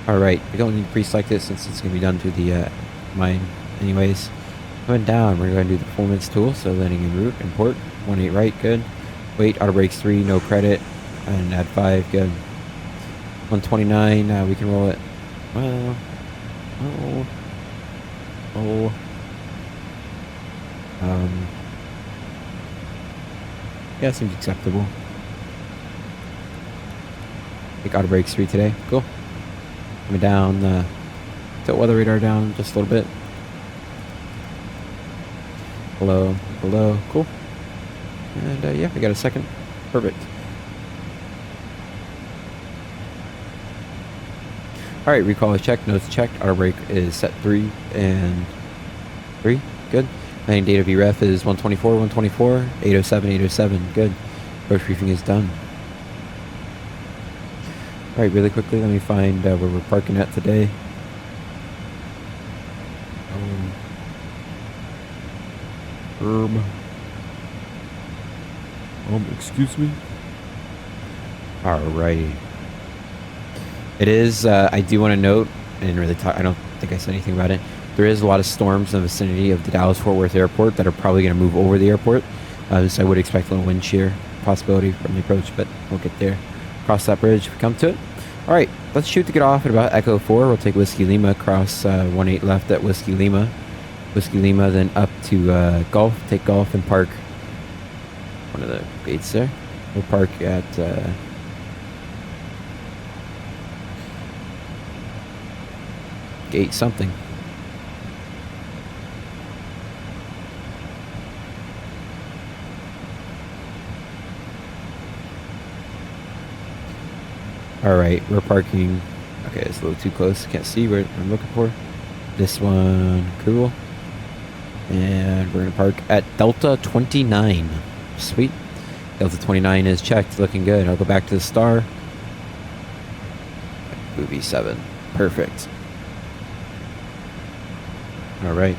Alright, we don't need to pre-select it since it's going to be done through the mine anyways. Coming down, we're going to do the performance tool. So landing en route, import. 18 right, good. Wait, auto brakes 3, no credit. And add 5, good. 129, we can roll it. Well, yeah, seems acceptable. Take auto brakes 3 today, cool. Coming down, tilt weather radar down just a little bit. Below, cool. And yeah, we got a second. Perfect. Alright, recall is checked, notes checked, auto brake is set 3 and 3, good. Landing data VREF is 124, 807, good. Approach briefing is done. Alright, really quickly, let me find where we're parking at today. Excuse me? Alrighty. It is, I do want to note, and really I don't think I said anything about it, there is a lot of storms in the vicinity of the Dallas-Fort Worth airport that are probably going to move over the airport. So I would expect a little wind shear possibility from the approach, but we'll get there. Cross that bridge if we come to it. Alright, let's shoot to get off at about Echo 4. We'll take Whiskey Lima, cross 18 left at Whiskey Lima. Whiskey Lima, then up to Golf. Take Golf and park one of the gates there. We'll park at... gate something. Alright, we're parking. Okay, it's a little too close. Can't see what I'm looking for. This one, cool. And we're gonna park at Delta 29. Sweet. Delta 29 is checked, looking good. I'll go back to the star. Movie 7. Perfect. Alright.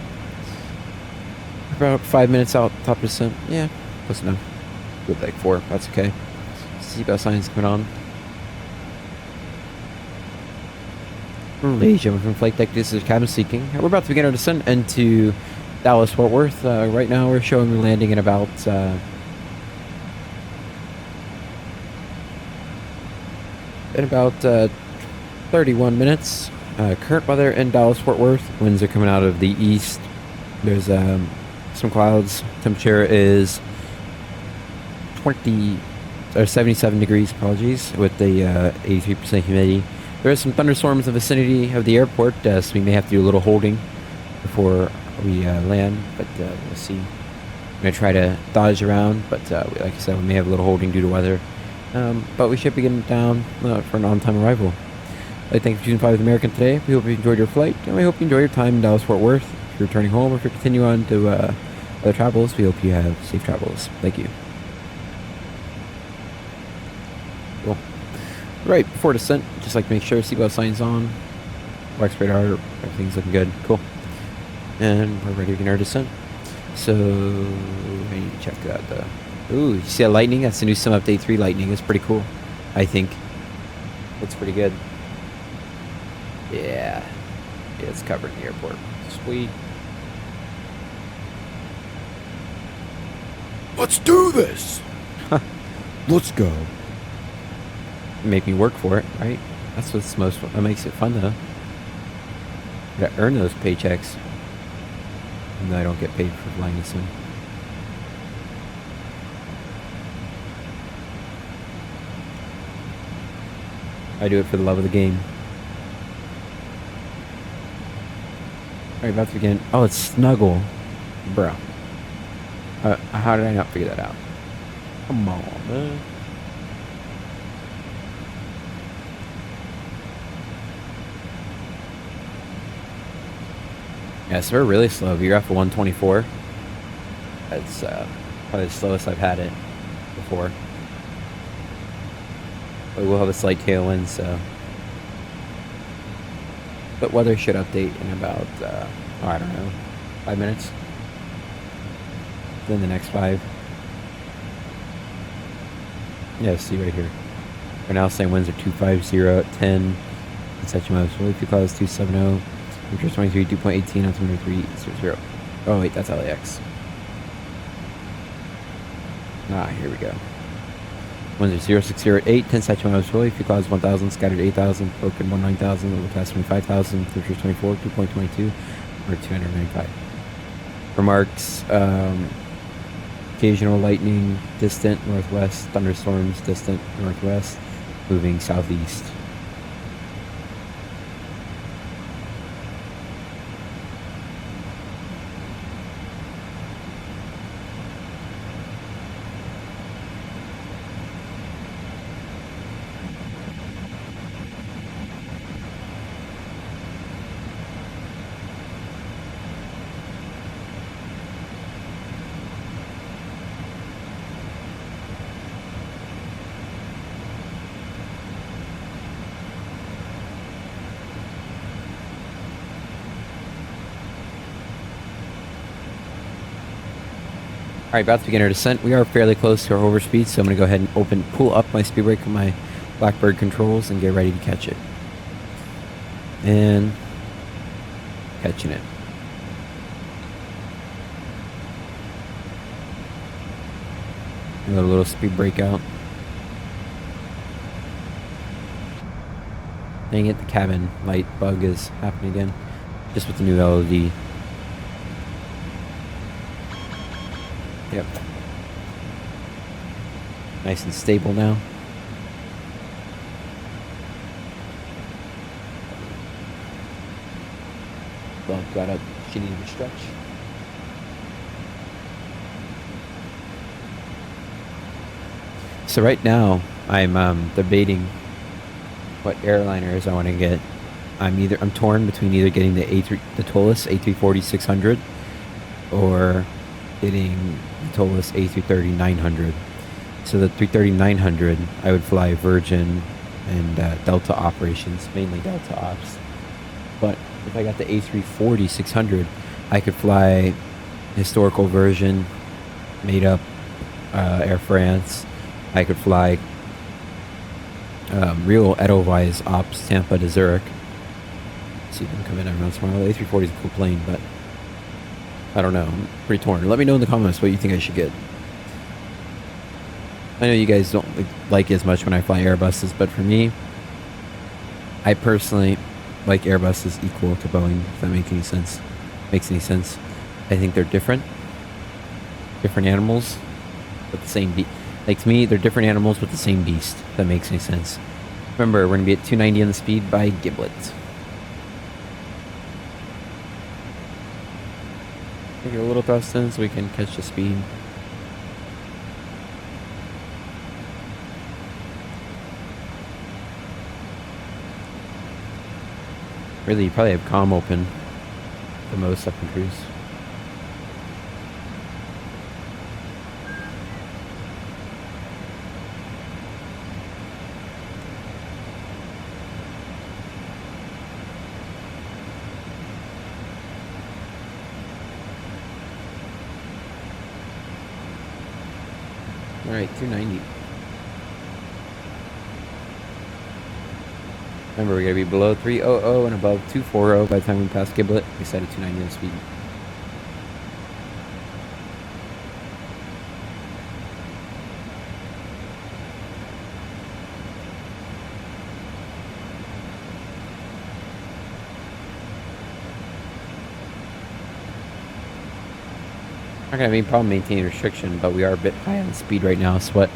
About 5 minutes out, top descent. Yeah, close enough. Good, like 4. That's okay. Seatbelt signs coming on. Ladies and gentlemen from Flight Deck, this is Cabin Seeking. We're about to begin our descent into Dallas-Fort Worth. Right now we're showing we're landing in about 31 minutes. Current weather in Dallas-Fort Worth. Winds are coming out of the east. There's some clouds. Temperature is 77 degrees, apologies, with the 83% humidity. There is some thunderstorms in the vicinity of the airport, so we may have to do a little holding before we land, but we'll see. I'm going to try to dodge around, but like I said, we may have a little holding due to weather. But we should be getting down for an on-time arrival. I'd like to thank you for choosing Fly with American today. We hope you enjoyed your flight, and we hope you enjoy your time in Dallas-Fort Worth. If you're returning home or if you're continuing on to other travels, we hope you have safe travels. Thank you. Cool. Right, before descent, just like to make sure seatbelt signs on, wax radar, everything's looking good. Cool. And we're ready to begin our descent. So, I need to check out the... Ooh, you see that lightning? That's the new Sim Update 3 lightning. It's pretty cool, I think. Looks pretty good. Yeah. Yeah, it's covered in the airport. Sweet. Let's do this! Let's go. Make me work for it, right? That's what's most... That makes it fun, though. You gotta earn those paychecks. And I don't get paid for flying this sim. I do it for the love of the game. Alright, about to begin. Oh, it's Snuggle. Bro. How did I not figure that out? Come on, man. Yeah, so we're really slow. VRF of 124. That's probably the slowest I've had it before. But we'll have a slight tailwind, so. But weather should update in about, I don't know, 5 minutes. Then the next 5. Yeah, see right here. Right now, saying winds are 250 at 10. And such miles. Really few clouds 270. Temperature 23, 2.18 on 23.00. Oh wait, that's LAX. Here we go. Winds are 060 at 8, 10 Satiek miles really few clouds 1,000, scattered 8,000, broken 19,000, overcast 25,000, temperature 24, 2.22, or 295. Remarks, occasional lightning, distant northwest, thunderstorms, distant northwest, moving southeast. Alright, about to begin our descent. We are fairly close to our overspeed, so I'm going to go ahead and pull up my speed brake on my Blackbird controls and get ready to catch it. And catching it. A little speed brake out. Dang it, the cabin light bug is happening again. Just with the new LED. Yep. Nice and stable now. Well, got up. She needed a stretch. So right now, I'm debating what airliners I want to get. I'm torn between either getting the Tolis A340-600 or getting the Tolis A330-900. So the 330-900, I would fly Virgin and Delta operations, mainly Delta ops. But if I got the A340-600, I could fly historical version, made up Air France. I could fly real Edelweiss ops, Tampa to Zurich. See them come in every once in a while. The A340 is a cool plane, but I don't know. I'm pretty torn. Let me know in the comments what you think I should get. I know you guys don't like it as much when I fly Airbuses, but for me, I personally like Airbus is equal to Boeing, if that makes any sense. I think they're different animals, but the same beast. Like, to me, they're different animals with the same beast, if that makes any sense. Remember, we're going to be at 290 on the speed by Giblet. Take a little thrust in so we can catch the speed. Really, you probably have comm open the most up in cruise. Alright, 290. Remember, we're going to be below 300 and above 240 by the time we pass Giblet. We set at 290 on speed. Not going to have any problem maintaining restriction, but we are a bit high on speed right now, so what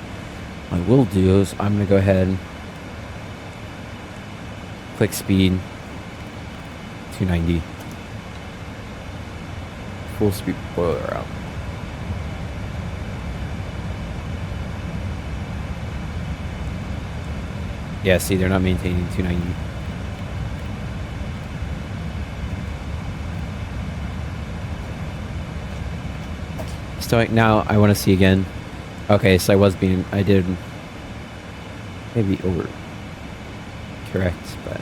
I will do is I'm going to go ahead and click speed 290. Full speed boiler out. Yeah, see, they're not maintaining 290. So now I want to see again. Okay, so I did maybe over correct, but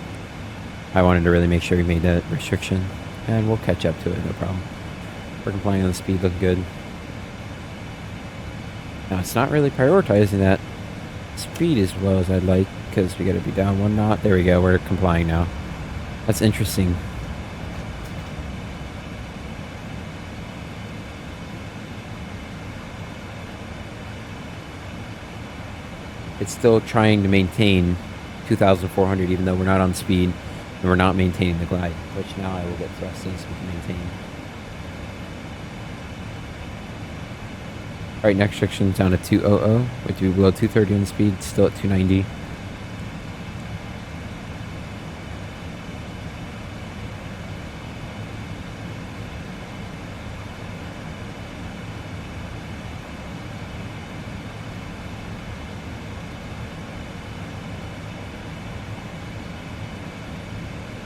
I wanted to really make sure we made that restriction, and we'll catch up to it, no problem. We're complying on the speed, looking good. Now it's not really prioritizing that speed as well as I'd like, because we got to be down 1 knot. There we go, we're complying now. That's interesting. It's still trying to maintain 2,400 even though we're not on speed and we're not maintaining the glide, which now I will get thrust in so we can maintain. Alright, next restriction down to 200, which will be below 230 on the speed, still at 290.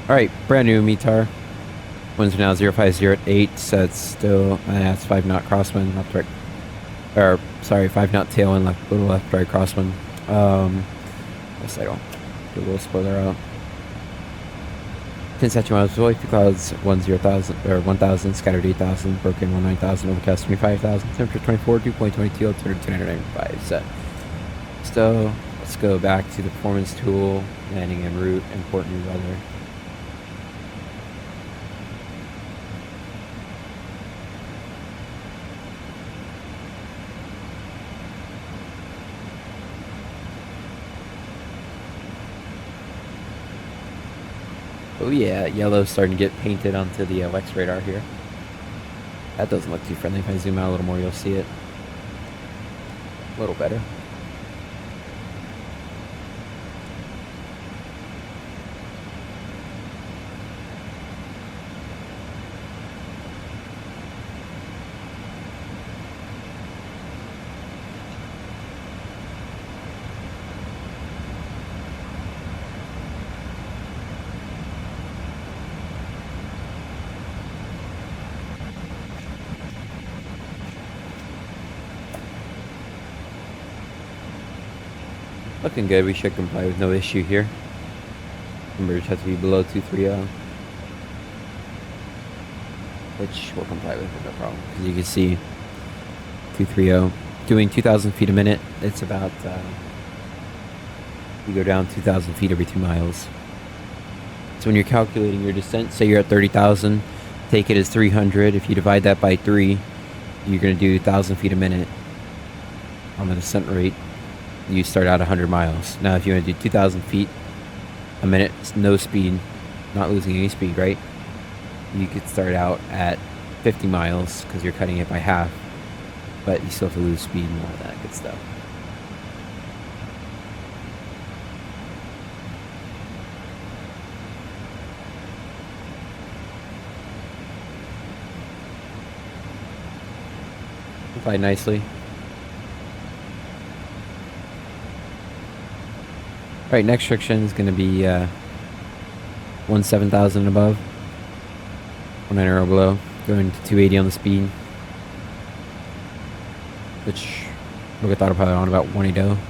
Alright, brand new METAR. Winds are now 050 at 8, so it's still, that's 5 knot crosswind, left right. Or, sorry, 5 knot tailwind, little left right crosswind. Yes, I don't. Do a little spoiler out. 10 statute miles, void, clouds 1,000, scattered 8,000, broken 19,000, overcast 25,000, temperature 24, 2.22, altimeter 295. Set. So, let's go back to the performance tool, landing en route, import new weather. Oh yeah, yellow's starting to get painted onto the Lex radar here. That doesn't look too friendly. If I zoom out a little more, you'll see it. A little better. Looking good, we should comply with no issue here. Remember, just have to be below 230, which we'll comply with no problem. Because you can see 230 doing 2,000 feet a minute. It's about you go down 2,000 feet every 2 miles. So when you're calculating your descent, say you're at 30,000, take it as 300. If you divide that by 3, you're going to do 1,000 feet a minute on the descent rate. You start out 100 miles. Now if you want to do 2,000 feet a minute, no speed, not losing any speed, right? You could start out at 50 miles because you're cutting it by half, but you still have to lose speed and all that good stuff. Fly nicely. Alright, next restriction is going to be 17,000 and above. 19 or below. Going to 280 on the speed. Which we'll get the autopilot on about 180.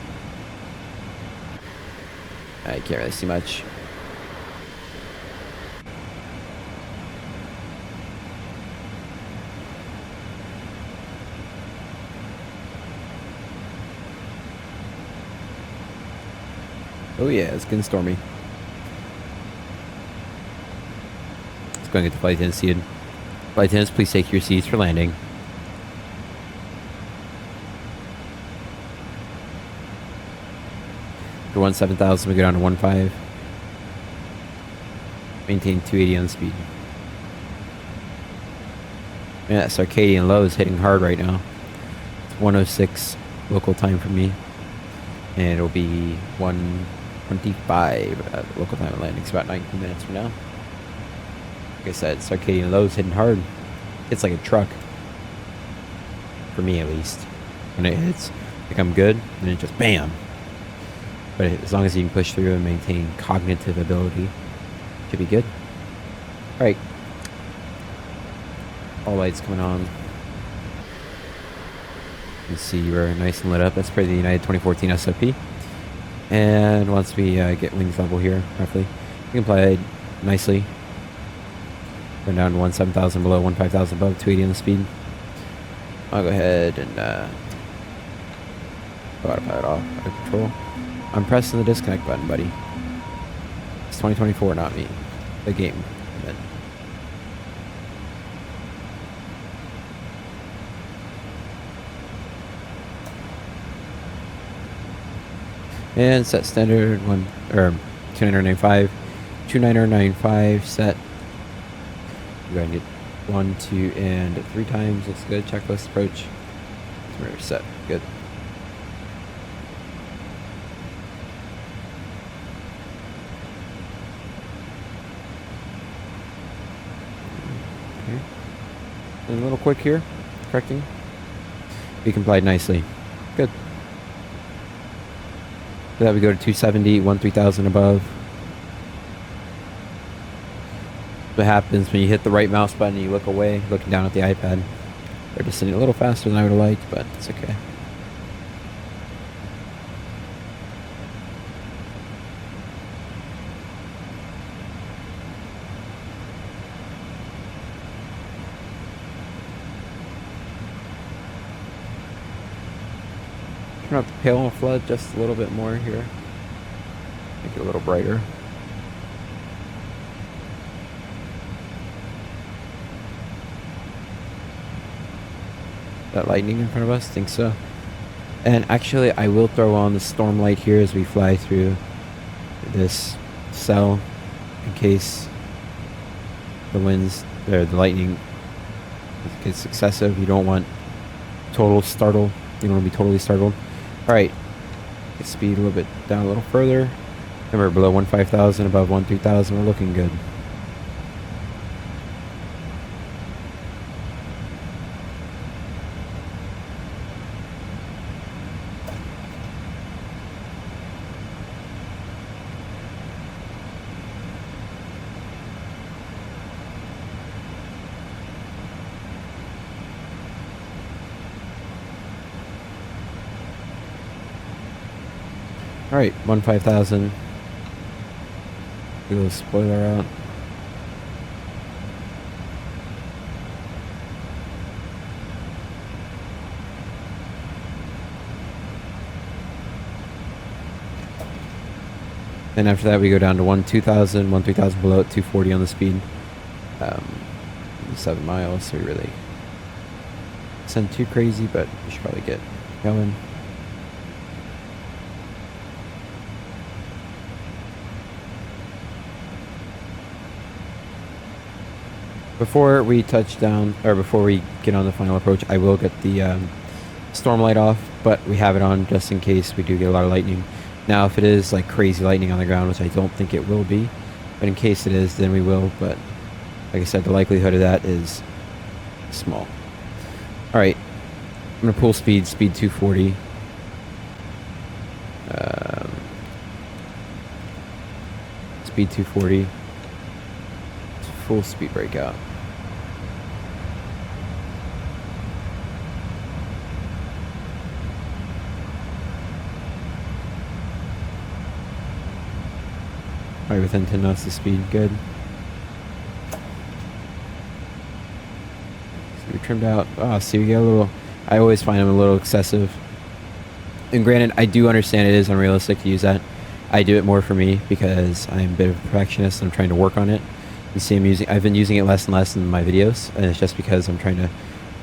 I can't really see much. Oh yeah, it's getting stormy. Let's go and get the flight attendants seated. Flight attendants, please take your seats for landing. For 17,000, we go down to 15. Maintain 280 on the speed. Yeah, that circadian low is hitting hard right now. It's 1:06 local time for me. And it'll be 1:25 local time of landing. It's about 19 minutes from now. Like I said, circadian low is hitting hard. It's like a truck. For me, at least. When it hits, like I'm good, and it just BAM! But as long as you can push through and maintain cognitive ability, should be good. Alright. All lights coming on. You can see we're nice and lit up. That's per the United 2014 SOP. And once we get wings level here, roughly, we can fly nicely. Going down to 17,000 below, 15,000 above, 280 on the speed. I'll go ahead and go autopilot off, out of control. I'm pressing the disconnect button, buddy. It's 2024, not me. The game. Amen. And set standard 2995. 2995 set. We're going to get 1, 2, and 3 times. Looks good. Checklist approach. We're set. Good. Okay. And a little quick here. Correcting. We complied nicely. Good. For that we go to 270, 13,000 above. What happens when you hit the right mouse button and you look away, looking down at the iPad. They're descending a little faster than I would have liked, but it's okay. Turn up the pale and flood just a little bit more here. Make it a little brighter. That lightning in front of us? Think so. And actually, I will throw on the storm light here as we fly through this cell in case the winds or the lightning gets excessive. You don't want total startle. You don't want to be totally startled. Alright. Get speed a little bit down a little further. Remember, below 15,000, above 13,000. We're looking good. Alright, 15,000. Do a spoiler out. And after that we go down to 2,000, 3,000 below at 240 on the speed. 7 miles, so we really isn't too crazy, but we should probably get going. Before we touch down, or before we get on the final approach, I will get the storm light off, but we have it on just in case we do get a lot of lightning. Now, if it is like crazy lightning on the ground, which I don't think it will be, but in case it is, then we will. But like I said, the likelihood of that is small. All right, I'm gonna pull speed 240. Speed 240. Full speed breakout. Right within 10 knots of speed, good. So we trimmed out. Oh, see, we get a little. I always find them a little excessive. And granted, I do understand it is unrealistic to use that. I do it more for me because I'm a bit of a perfectionist and I'm trying to work on it. You see, I've been using it less and less in my videos, and it's just because I'm trying to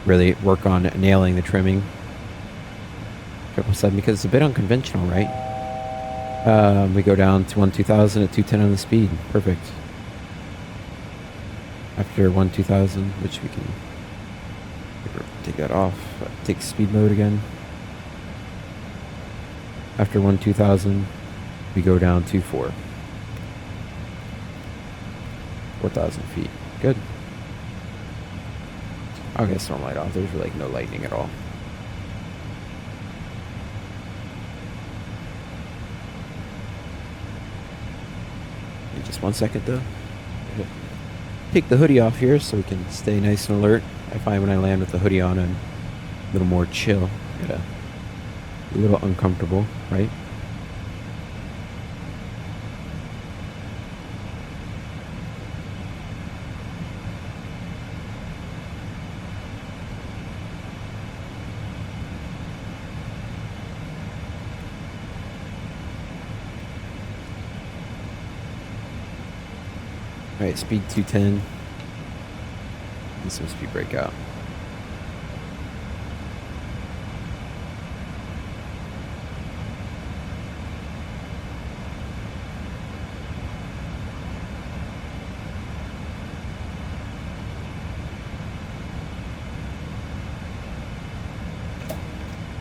really work on nailing the trimming. 777 because it's a bit unconventional, right? We go down to 1-2000 at 210 on the speed. Perfect. After 1-2000, which we can take that off. Take speed mode again. After 1-2000, we go down to 4,000 feet. Good. I'll get storm light off. There's like no lightning at all. Just 1 second though. Take the hoodie off here so we can stay nice and alert. I find when I land with the hoodie on, I'm a little more chill. A little uncomfortable, right? Alright, speed 210. And some speed breakout.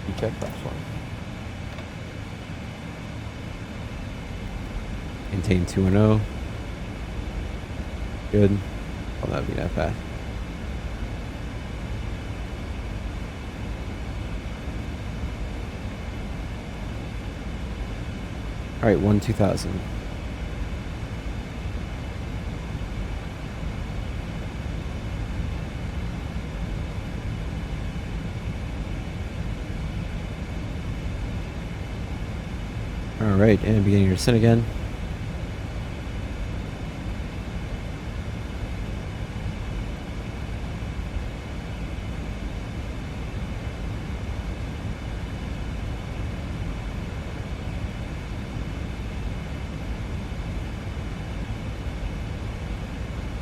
You check that one. Maintain 210. Good. Well, that'd be that fast. Alright, 1-2000. Alright, and beginning your descent again.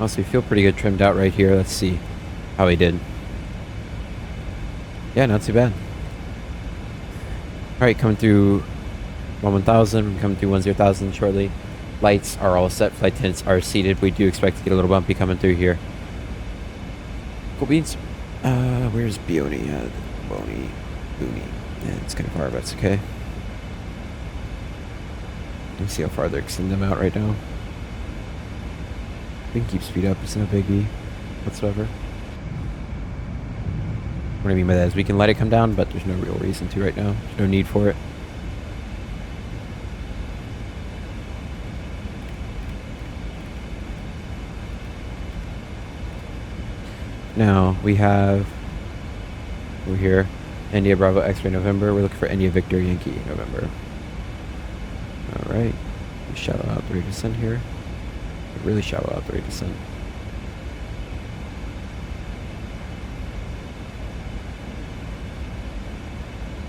Honestly, feel pretty good trimmed out right here. Let's see how he did. Yeah, not too bad. Alright, coming through 1-1000, coming through 1-0,000 shortly. Lights are all set, flight tents are seated. We do expect to get a little bumpy coming through here. Cool beans. Where's Booney? Booney. Yeah, it's kind of far, but it's okay. Let's see how far they're extending them out right now. We can keep speed up, it's no biggie whatsoever. What I mean by that is we can let it come down, but there's no real reason to right now. There's no need for it. Now we have over here India Bravo X-ray November. We're looking for India Victor Yankee November. Alright. Shallow out the rate of descent here. Really shallow out the rate of descent.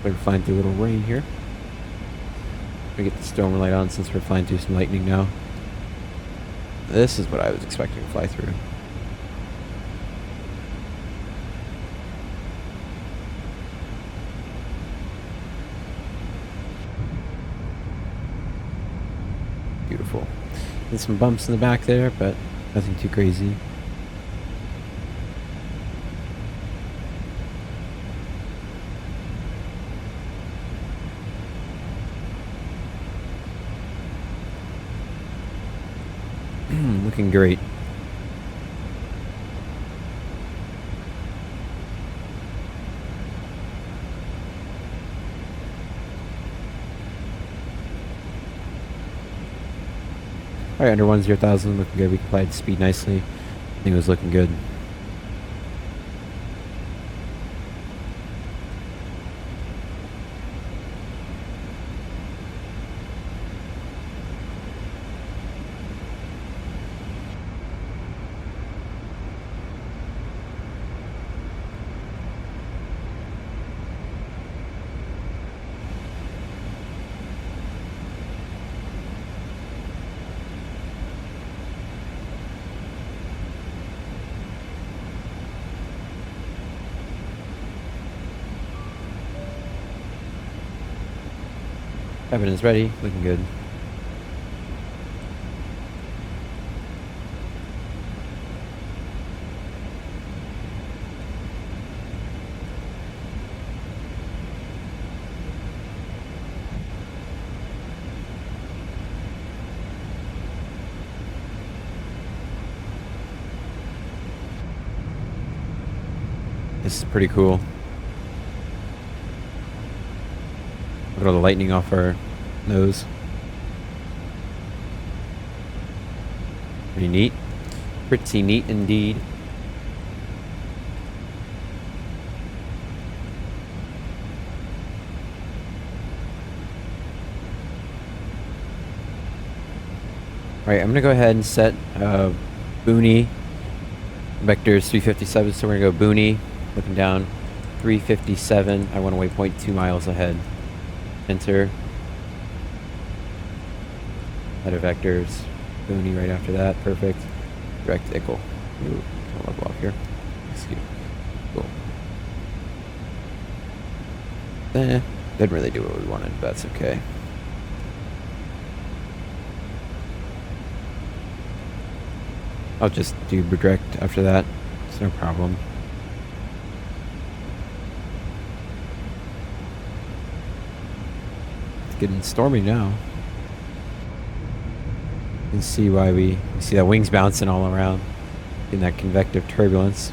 We're flying through a little rain here. We get the storm light on since we're flying through some lightning now. This is what I was expecting to fly through. Beautiful. There's some bumps in the back there, but nothing too crazy. looking great. Alright, under 10,000, looking good. We applied speed nicely. I think it was looking good. Cabin is ready, looking good. This is pretty cool. Look at all the lightning off our nose. Pretty neat. Pretty neat indeed. Alright, I'm gonna go ahead and set Booney vectors 357, so we're gonna go Booney, looking down 357. I want to waypoint 2 miles ahead. Enter. Header vectors. Booney right after that. Perfect. Direct ickle. Ooh, I'll level off here. Excuse me. Cool. Didn't really do what we wanted, but that's okay. I'll just do direct after that. It's no problem. Getting stormy now. You can see why we see that wings bouncing all around in that convective turbulence.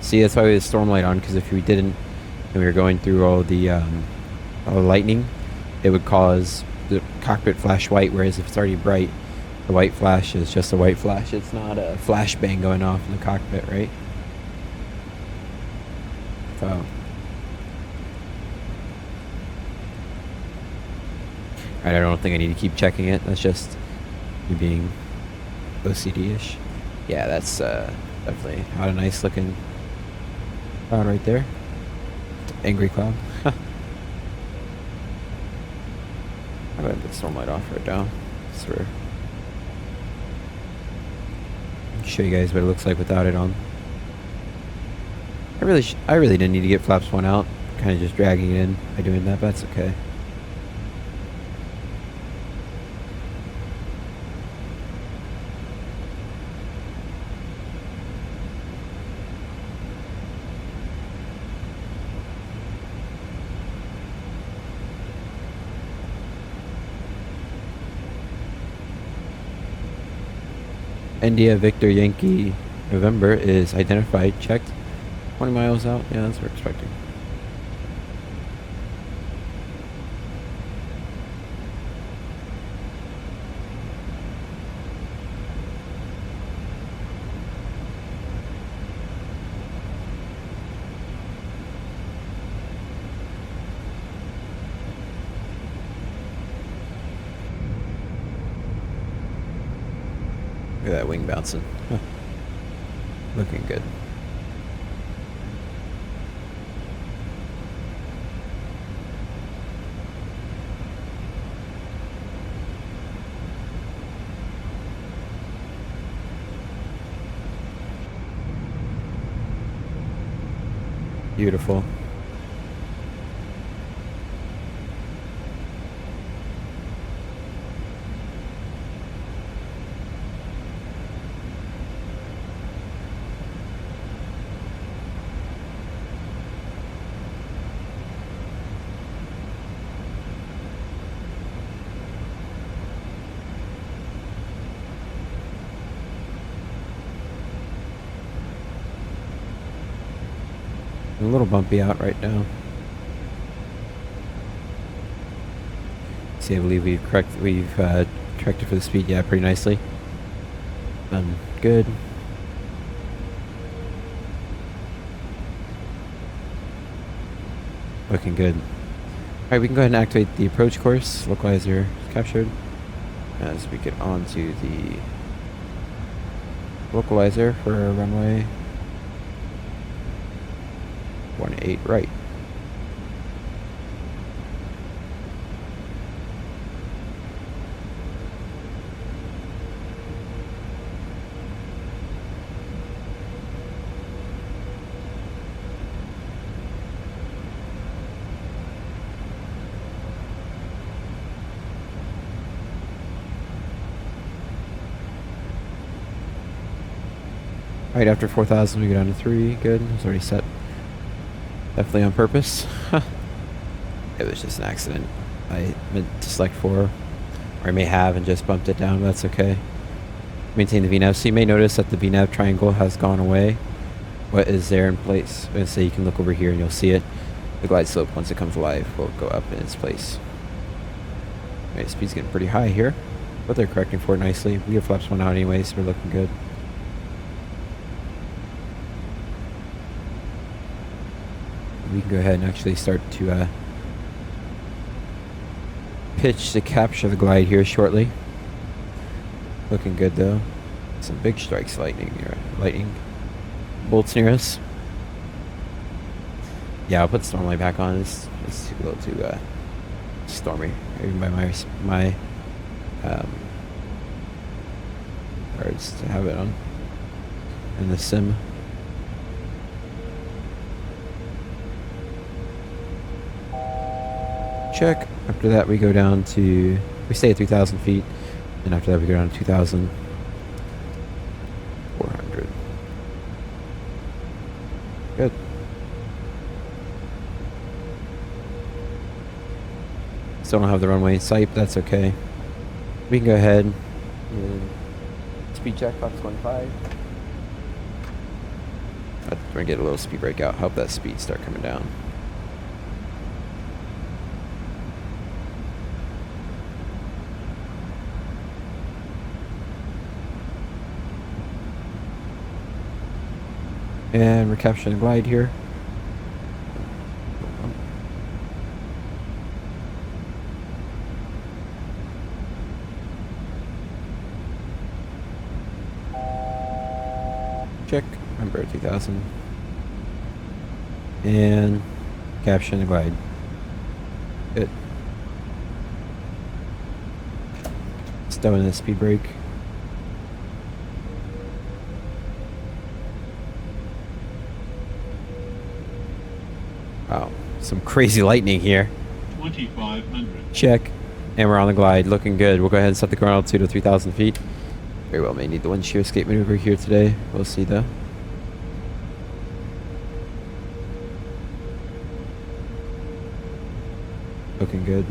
See, that's why we had the storm light on, because if we didn't and we were going through all the lightning, it would cause the cockpit flash white, whereas if it's already bright, the white flash is just a white flash. It's not a flashbang going off in the cockpit, right? So. Alright, I don't think I need to keep checking it. That's just me being OCD-ish. Yeah, that's definitely not a nice looking cloud right there. Angry cloud. I'm gonna put the storm light off right now. Swear. Show you guys what it looks like without it on. I really didn't need to get flaps 1 out. Kind of just dragging it in by doing that, but that's okay. India Victor Yankee November is identified, checked. 20 miles out. Yeah, that's what we're expecting. Look at that wing bouncing. Huh. Looking good. Beautiful. A little bumpy out right now. See, I believe we've corrected for the speed, yeah, pretty nicely. Good. Looking good. Alright, we can go ahead and activate the approach course. Localizer captured. As we get onto the localizer for runway 18 right. Right after 4,000 we go down to 3, good, it's already set. Definitely on purpose. It was just an accident. I meant to select 4, or I may have and just bumped it down, but that's okay. Maintain the VNAV, so you may notice that the VNAV triangle has gone away. What is there in place? And so you can look over here and you'll see it. The glide slope, once it comes alive, will go up in its place. Alright, speed's getting pretty high here, but they're correcting for it nicely. We have flaps 1 out anyway, so we're looking good. We can go ahead and actually start to pitch to capture the glide here shortly. Looking good though. Some big strikes, lightning bolts near us. Yeah, I'll put the storm light back on. It's a little too stormy, even by my cards to have it on. And the sim. Check. After that we go down to, we stay at 3,000 feet, and after that we go down to 2,400. Good. Still don't have the runway in sight, but that's okay. We can go ahead and speed check, Fox 25. We're gonna get a little speed breakout, help that speed start coming down. And we're capturing the glide here. Check. Remember 2,000. And capturing the glide. Good. Stowing the speed brake. Wow, some crazy lightning here. 2,500. Check. And we're on the glide, looking good. We'll go ahead and set the current altitude to 3,000 feet. Very well may need the wind shear escape maneuver here today. We'll see though. Looking good.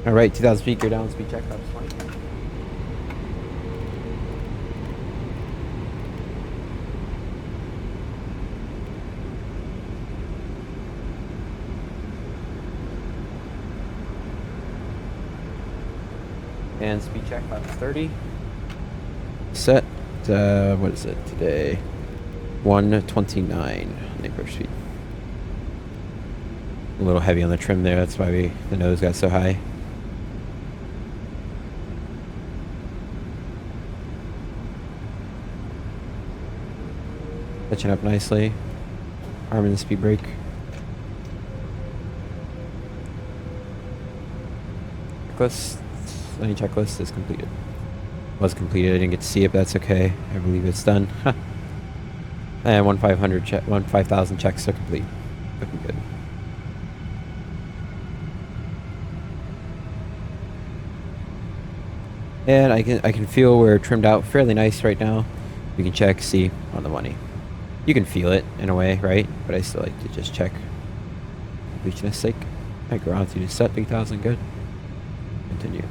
Alright, 2,000 feet, go down, speed check, that's fine. And speed check, 530. Set, what is it today? 129 on the approach speed. A little heavy on the trim there, that's why the nose got so high. Catching up nicely. Arming the speed brake. Checklist. Any checklist is completed. Was completed. I didn't get to see it, but that's okay. I believe it's done. And 5,000 checks are complete. Looking good. And I can feel we're trimmed out fairly nice right now. We can check, see on the money. You can feel it in a way, right? But I still like to just check completionist sake. I go on to set 3,000, good. continue.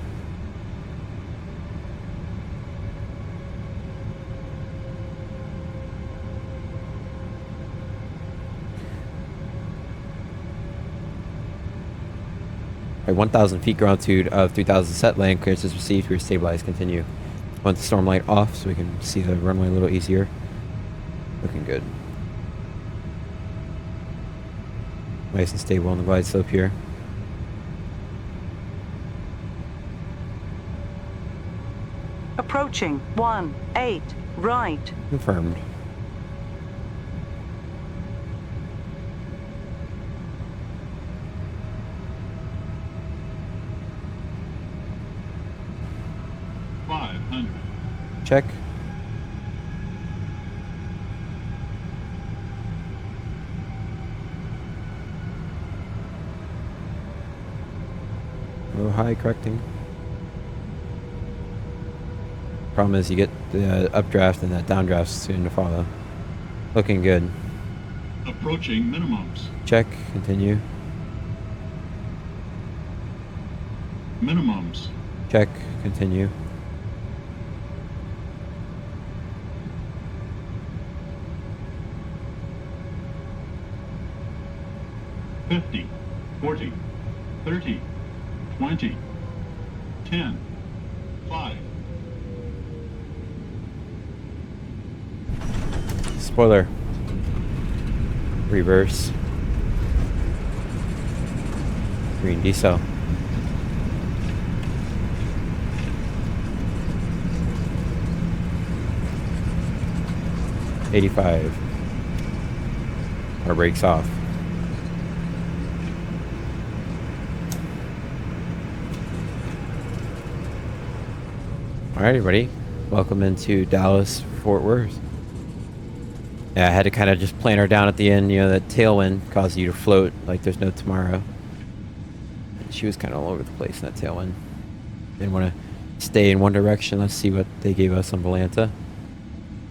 At 1,000 feet, ground altitude of 3,000 set, land clearance is received. We're stabilized. Continue. Want the storm light off so we can see the runway a little easier. Looking good. Nice and stable on the glide slope here. Approaching 18 right. Confirmed. Check. Oh, high, correcting. Problem is you get the updraft and that downdraft soon to follow. Looking good. Approaching minimums. Check, continue. Minimums. Check, continue. 50, 40, 30, 20, 10, 5. Spoiler. Reverse. Green decel. $85. Our brakes off. All right, everybody. Welcome into Dallas, Fort Worth. Yeah, I had to kind of just plan her down at the end. You know, that tailwind caused you to float like there's no tomorrow. She was kind of all over the place in that tailwind. Didn't want to stay in one direction. Let's see what they gave us on Volanta.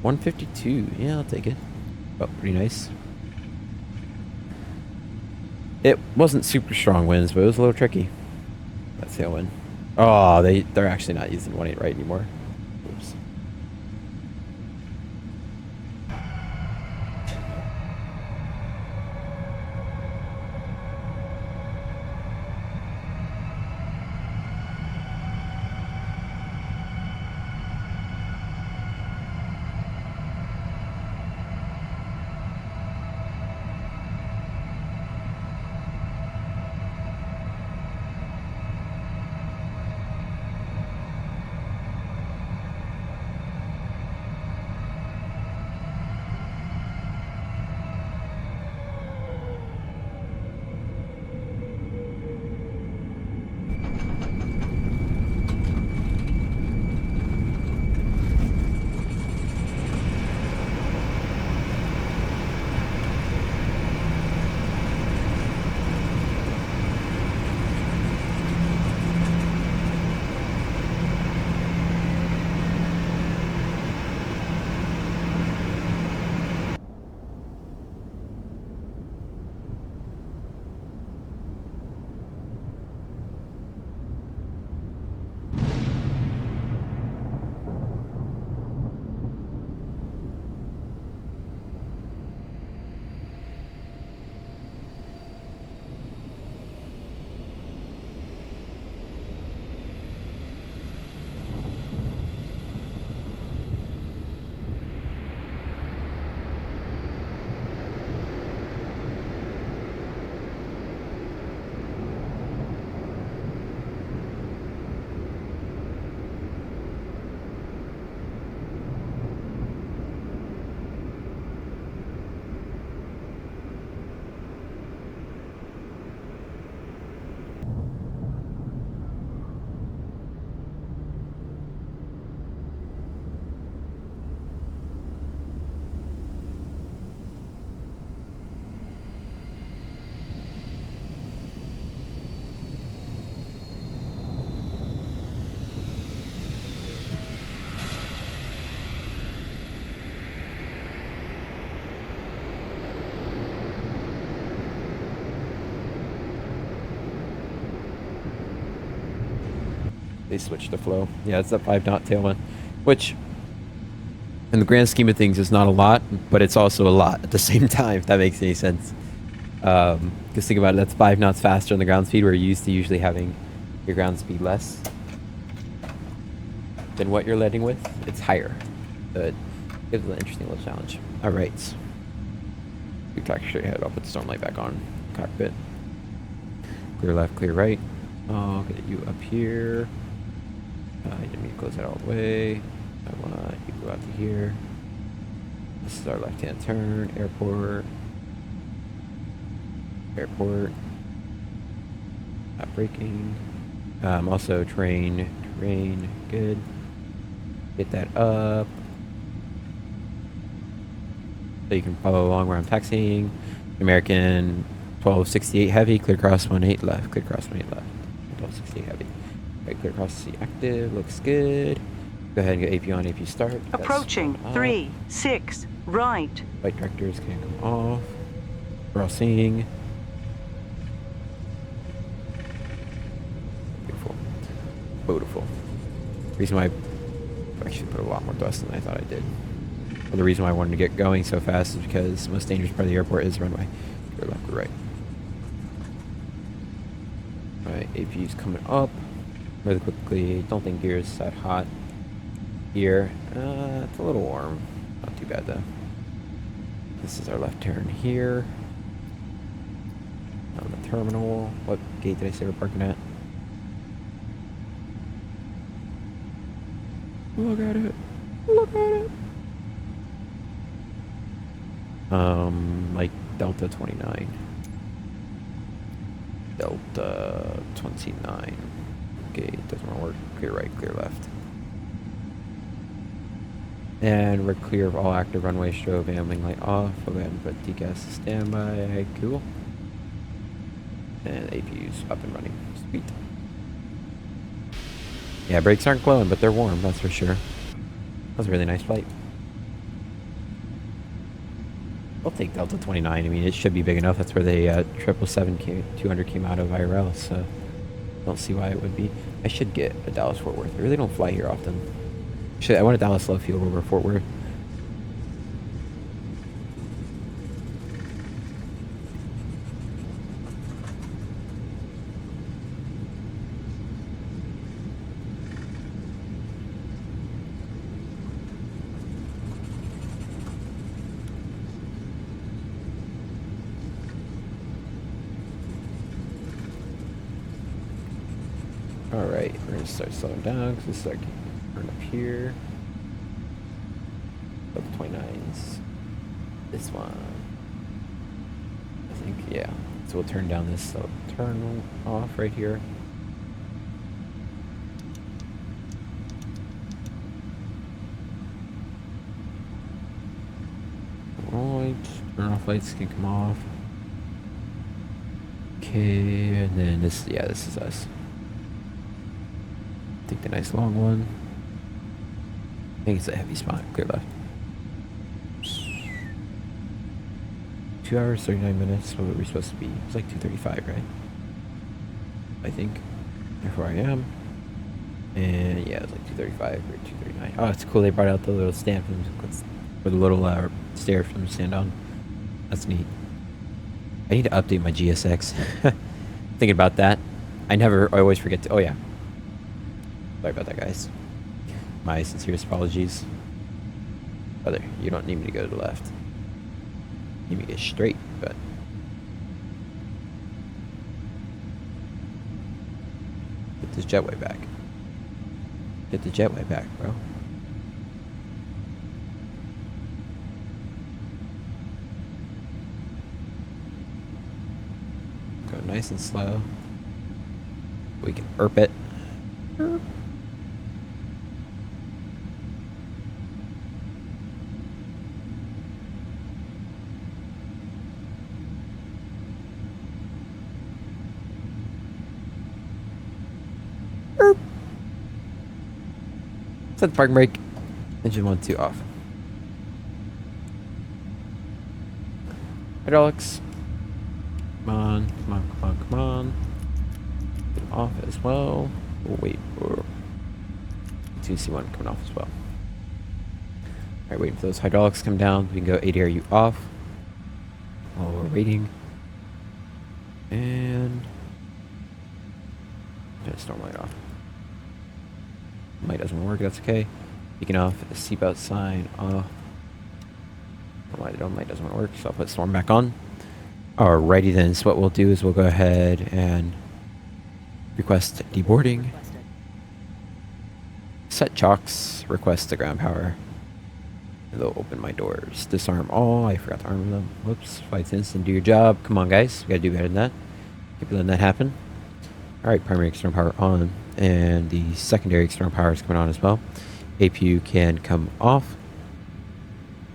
152. Yeah, I'll take it. Felt pretty nice. It wasn't super strong winds, but it was a little tricky. That tailwind. Oh, they're actually not using 1.8 right anymore. Oops. They switched to flow. Yeah, it's that 5-knot tailwind, which in the grand scheme of things is not a lot, but it's also a lot at the same time, if that makes any sense. Because think about it, that's 5 knots faster than the ground speed. We're used to usually having your ground speed less than what you're letting with. It's higher. So it gives it an interesting little challenge. All right. We talk straight ahead. I'll put the storm light back on. Cockpit. Clear left, clear right. I'll get you up here. I didn't mean to close that all the way. I want you to go out to here. This is our left-hand turn. Airport. Airport. Not braking. Also terrain. Good. Get that up. So you can follow along where I'm taxiing. American 1268 heavy, clear cross 18 left, clear cross 18 left. 1268 heavy. Right, clear cross C active, looks good. Go ahead and get AP on, AP start. Approaching 36 right. Flight directors can come off. We're all seeing. Beautiful. Beautiful. Reason why I actually put a lot more thrust than I thought I did. Well, the reason why I wanted to get going so fast is because the most dangerous part of the airport is the runway. Go left, go right. Alright, APU's coming up really quickly. Don't think gear is that hot here. It's a little warm. Not too bad though. This is our left turn here. On the terminal. What gate did I say we're parking at? Look at it. Look at it. Like Delta 29. Delta 29. Okay, it doesn't want to work. Clear right, clear left. And we're clear of all active runway, strobe, ambling light off. I'll go ahead and put TCAS to standby. Cool. And APU's up and running. Sweet. Yeah, brakes aren't glowing, but they're warm, that's for sure. That was a really nice flight. I'll take Delta 29. I mean, it should be big enough. That's where the 777-200 came out of IRL, so I don't see why it would be. I should get a Dallas-Fort Worth. I really don't fly here often. I want a Dallas Love Field over Fort Worth. Alright, we're going to start slowing down because this is our turn up here. Up to 29s. This one. I think, yeah. So we'll turn down this, so turn off right here. Alright, turn off lights can come off. Okay, and then this, yeah, this is us. Take the nice long one. I think it's a heavy spot. Clear left. 2 hours, 39 minutes. What were we supposed to be? It was like 2:35, right? I think. Therefore I am. And yeah, it was like 2:35 or 2:39. Oh, it's cool. They brought out the little stand for the little stair for them to stand on. That's neat. I need to update my GSX. Thinking about that. I always forget to. Oh yeah. Sorry about that, guys. My sincerest apologies. Brother, you don't need me to go to the left. You need me to get straight, but... Get this jetway back. Get the jetway back, bro. Go nice and slow. We can erp it. Erp. Set the parking brake. Engine 1, 2 off. Hydraulics. Come on, come on, come on, come on. Get off as well. We'll wait for soon see one coming off as well. Alright, waiting for those hydraulics to come down. We can go ADRU off while we're waiting. And just storm light off. Light doesn't work, that's okay. Taking off the seatbelt sign off. Light doesn't want to work, so I'll put storm back on. Alrighty then, so what we'll do is we'll go ahead and request deboarding. Requested. Set chocks, request the ground power. And they'll open my doors. Disarm all. I forgot to arm them. Whoops. Flight instant, do your job. Come on, guys. We gotta do better than that. Keep letting that happen. Alright, primary external power on. And the secondary external power is coming on as well. APU can come off.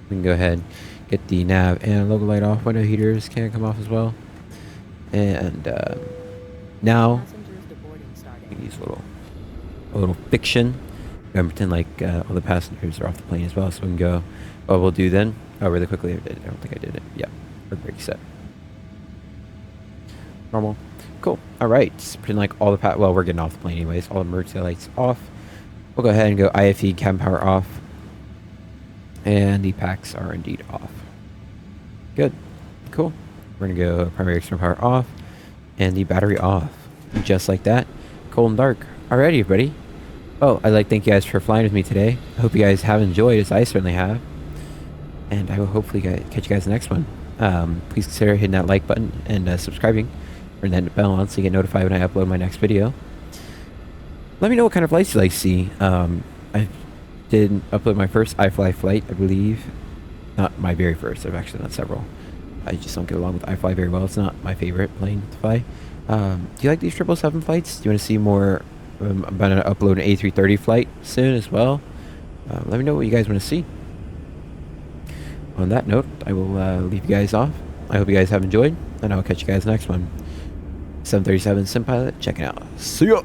We can go ahead, get the nav and logo light off. Window heaters can come off as well. And now, Passengers deboarding starting. use a little fiction. And pretend like all the passengers are off the plane as well, so we can go. What we'll do then? Oh, really quickly. I don't think I did it. Yeah, we're brake set. Normal. Cool. All right. Pretend like all the well, we're getting off the plane anyways. All the emergency lights off. We'll go ahead and go IFE cabin power off, and the packs are indeed off. Good. Cool. We're gonna go primary external power off, and the battery off, just like that. Cold and dark. Alrighty, everybody. Oh, I'd like to thank you guys for flying with me today. I hope you guys have enjoyed, as I certainly have. And I will hopefully catch you guys in the next one. Please consider hitting that like button and subscribing. Turn that bell on so you get notified when I upload my next video. Let me know what kind of flights you like to see. I did upload my first iFly flight, I believe. Not my very first. I've actually done several. I just don't get along with iFly very well. It's not my favorite plane to fly. Do you like these 777 flights? Do you want to see more? I'm about to upload an A330 flight soon as well. Let me know what you guys want to see. On that note, I will leave you guys off. I hope you guys have enjoyed, and I'll catch you guys next one. 737 Sim Pilot, checking out. See ya!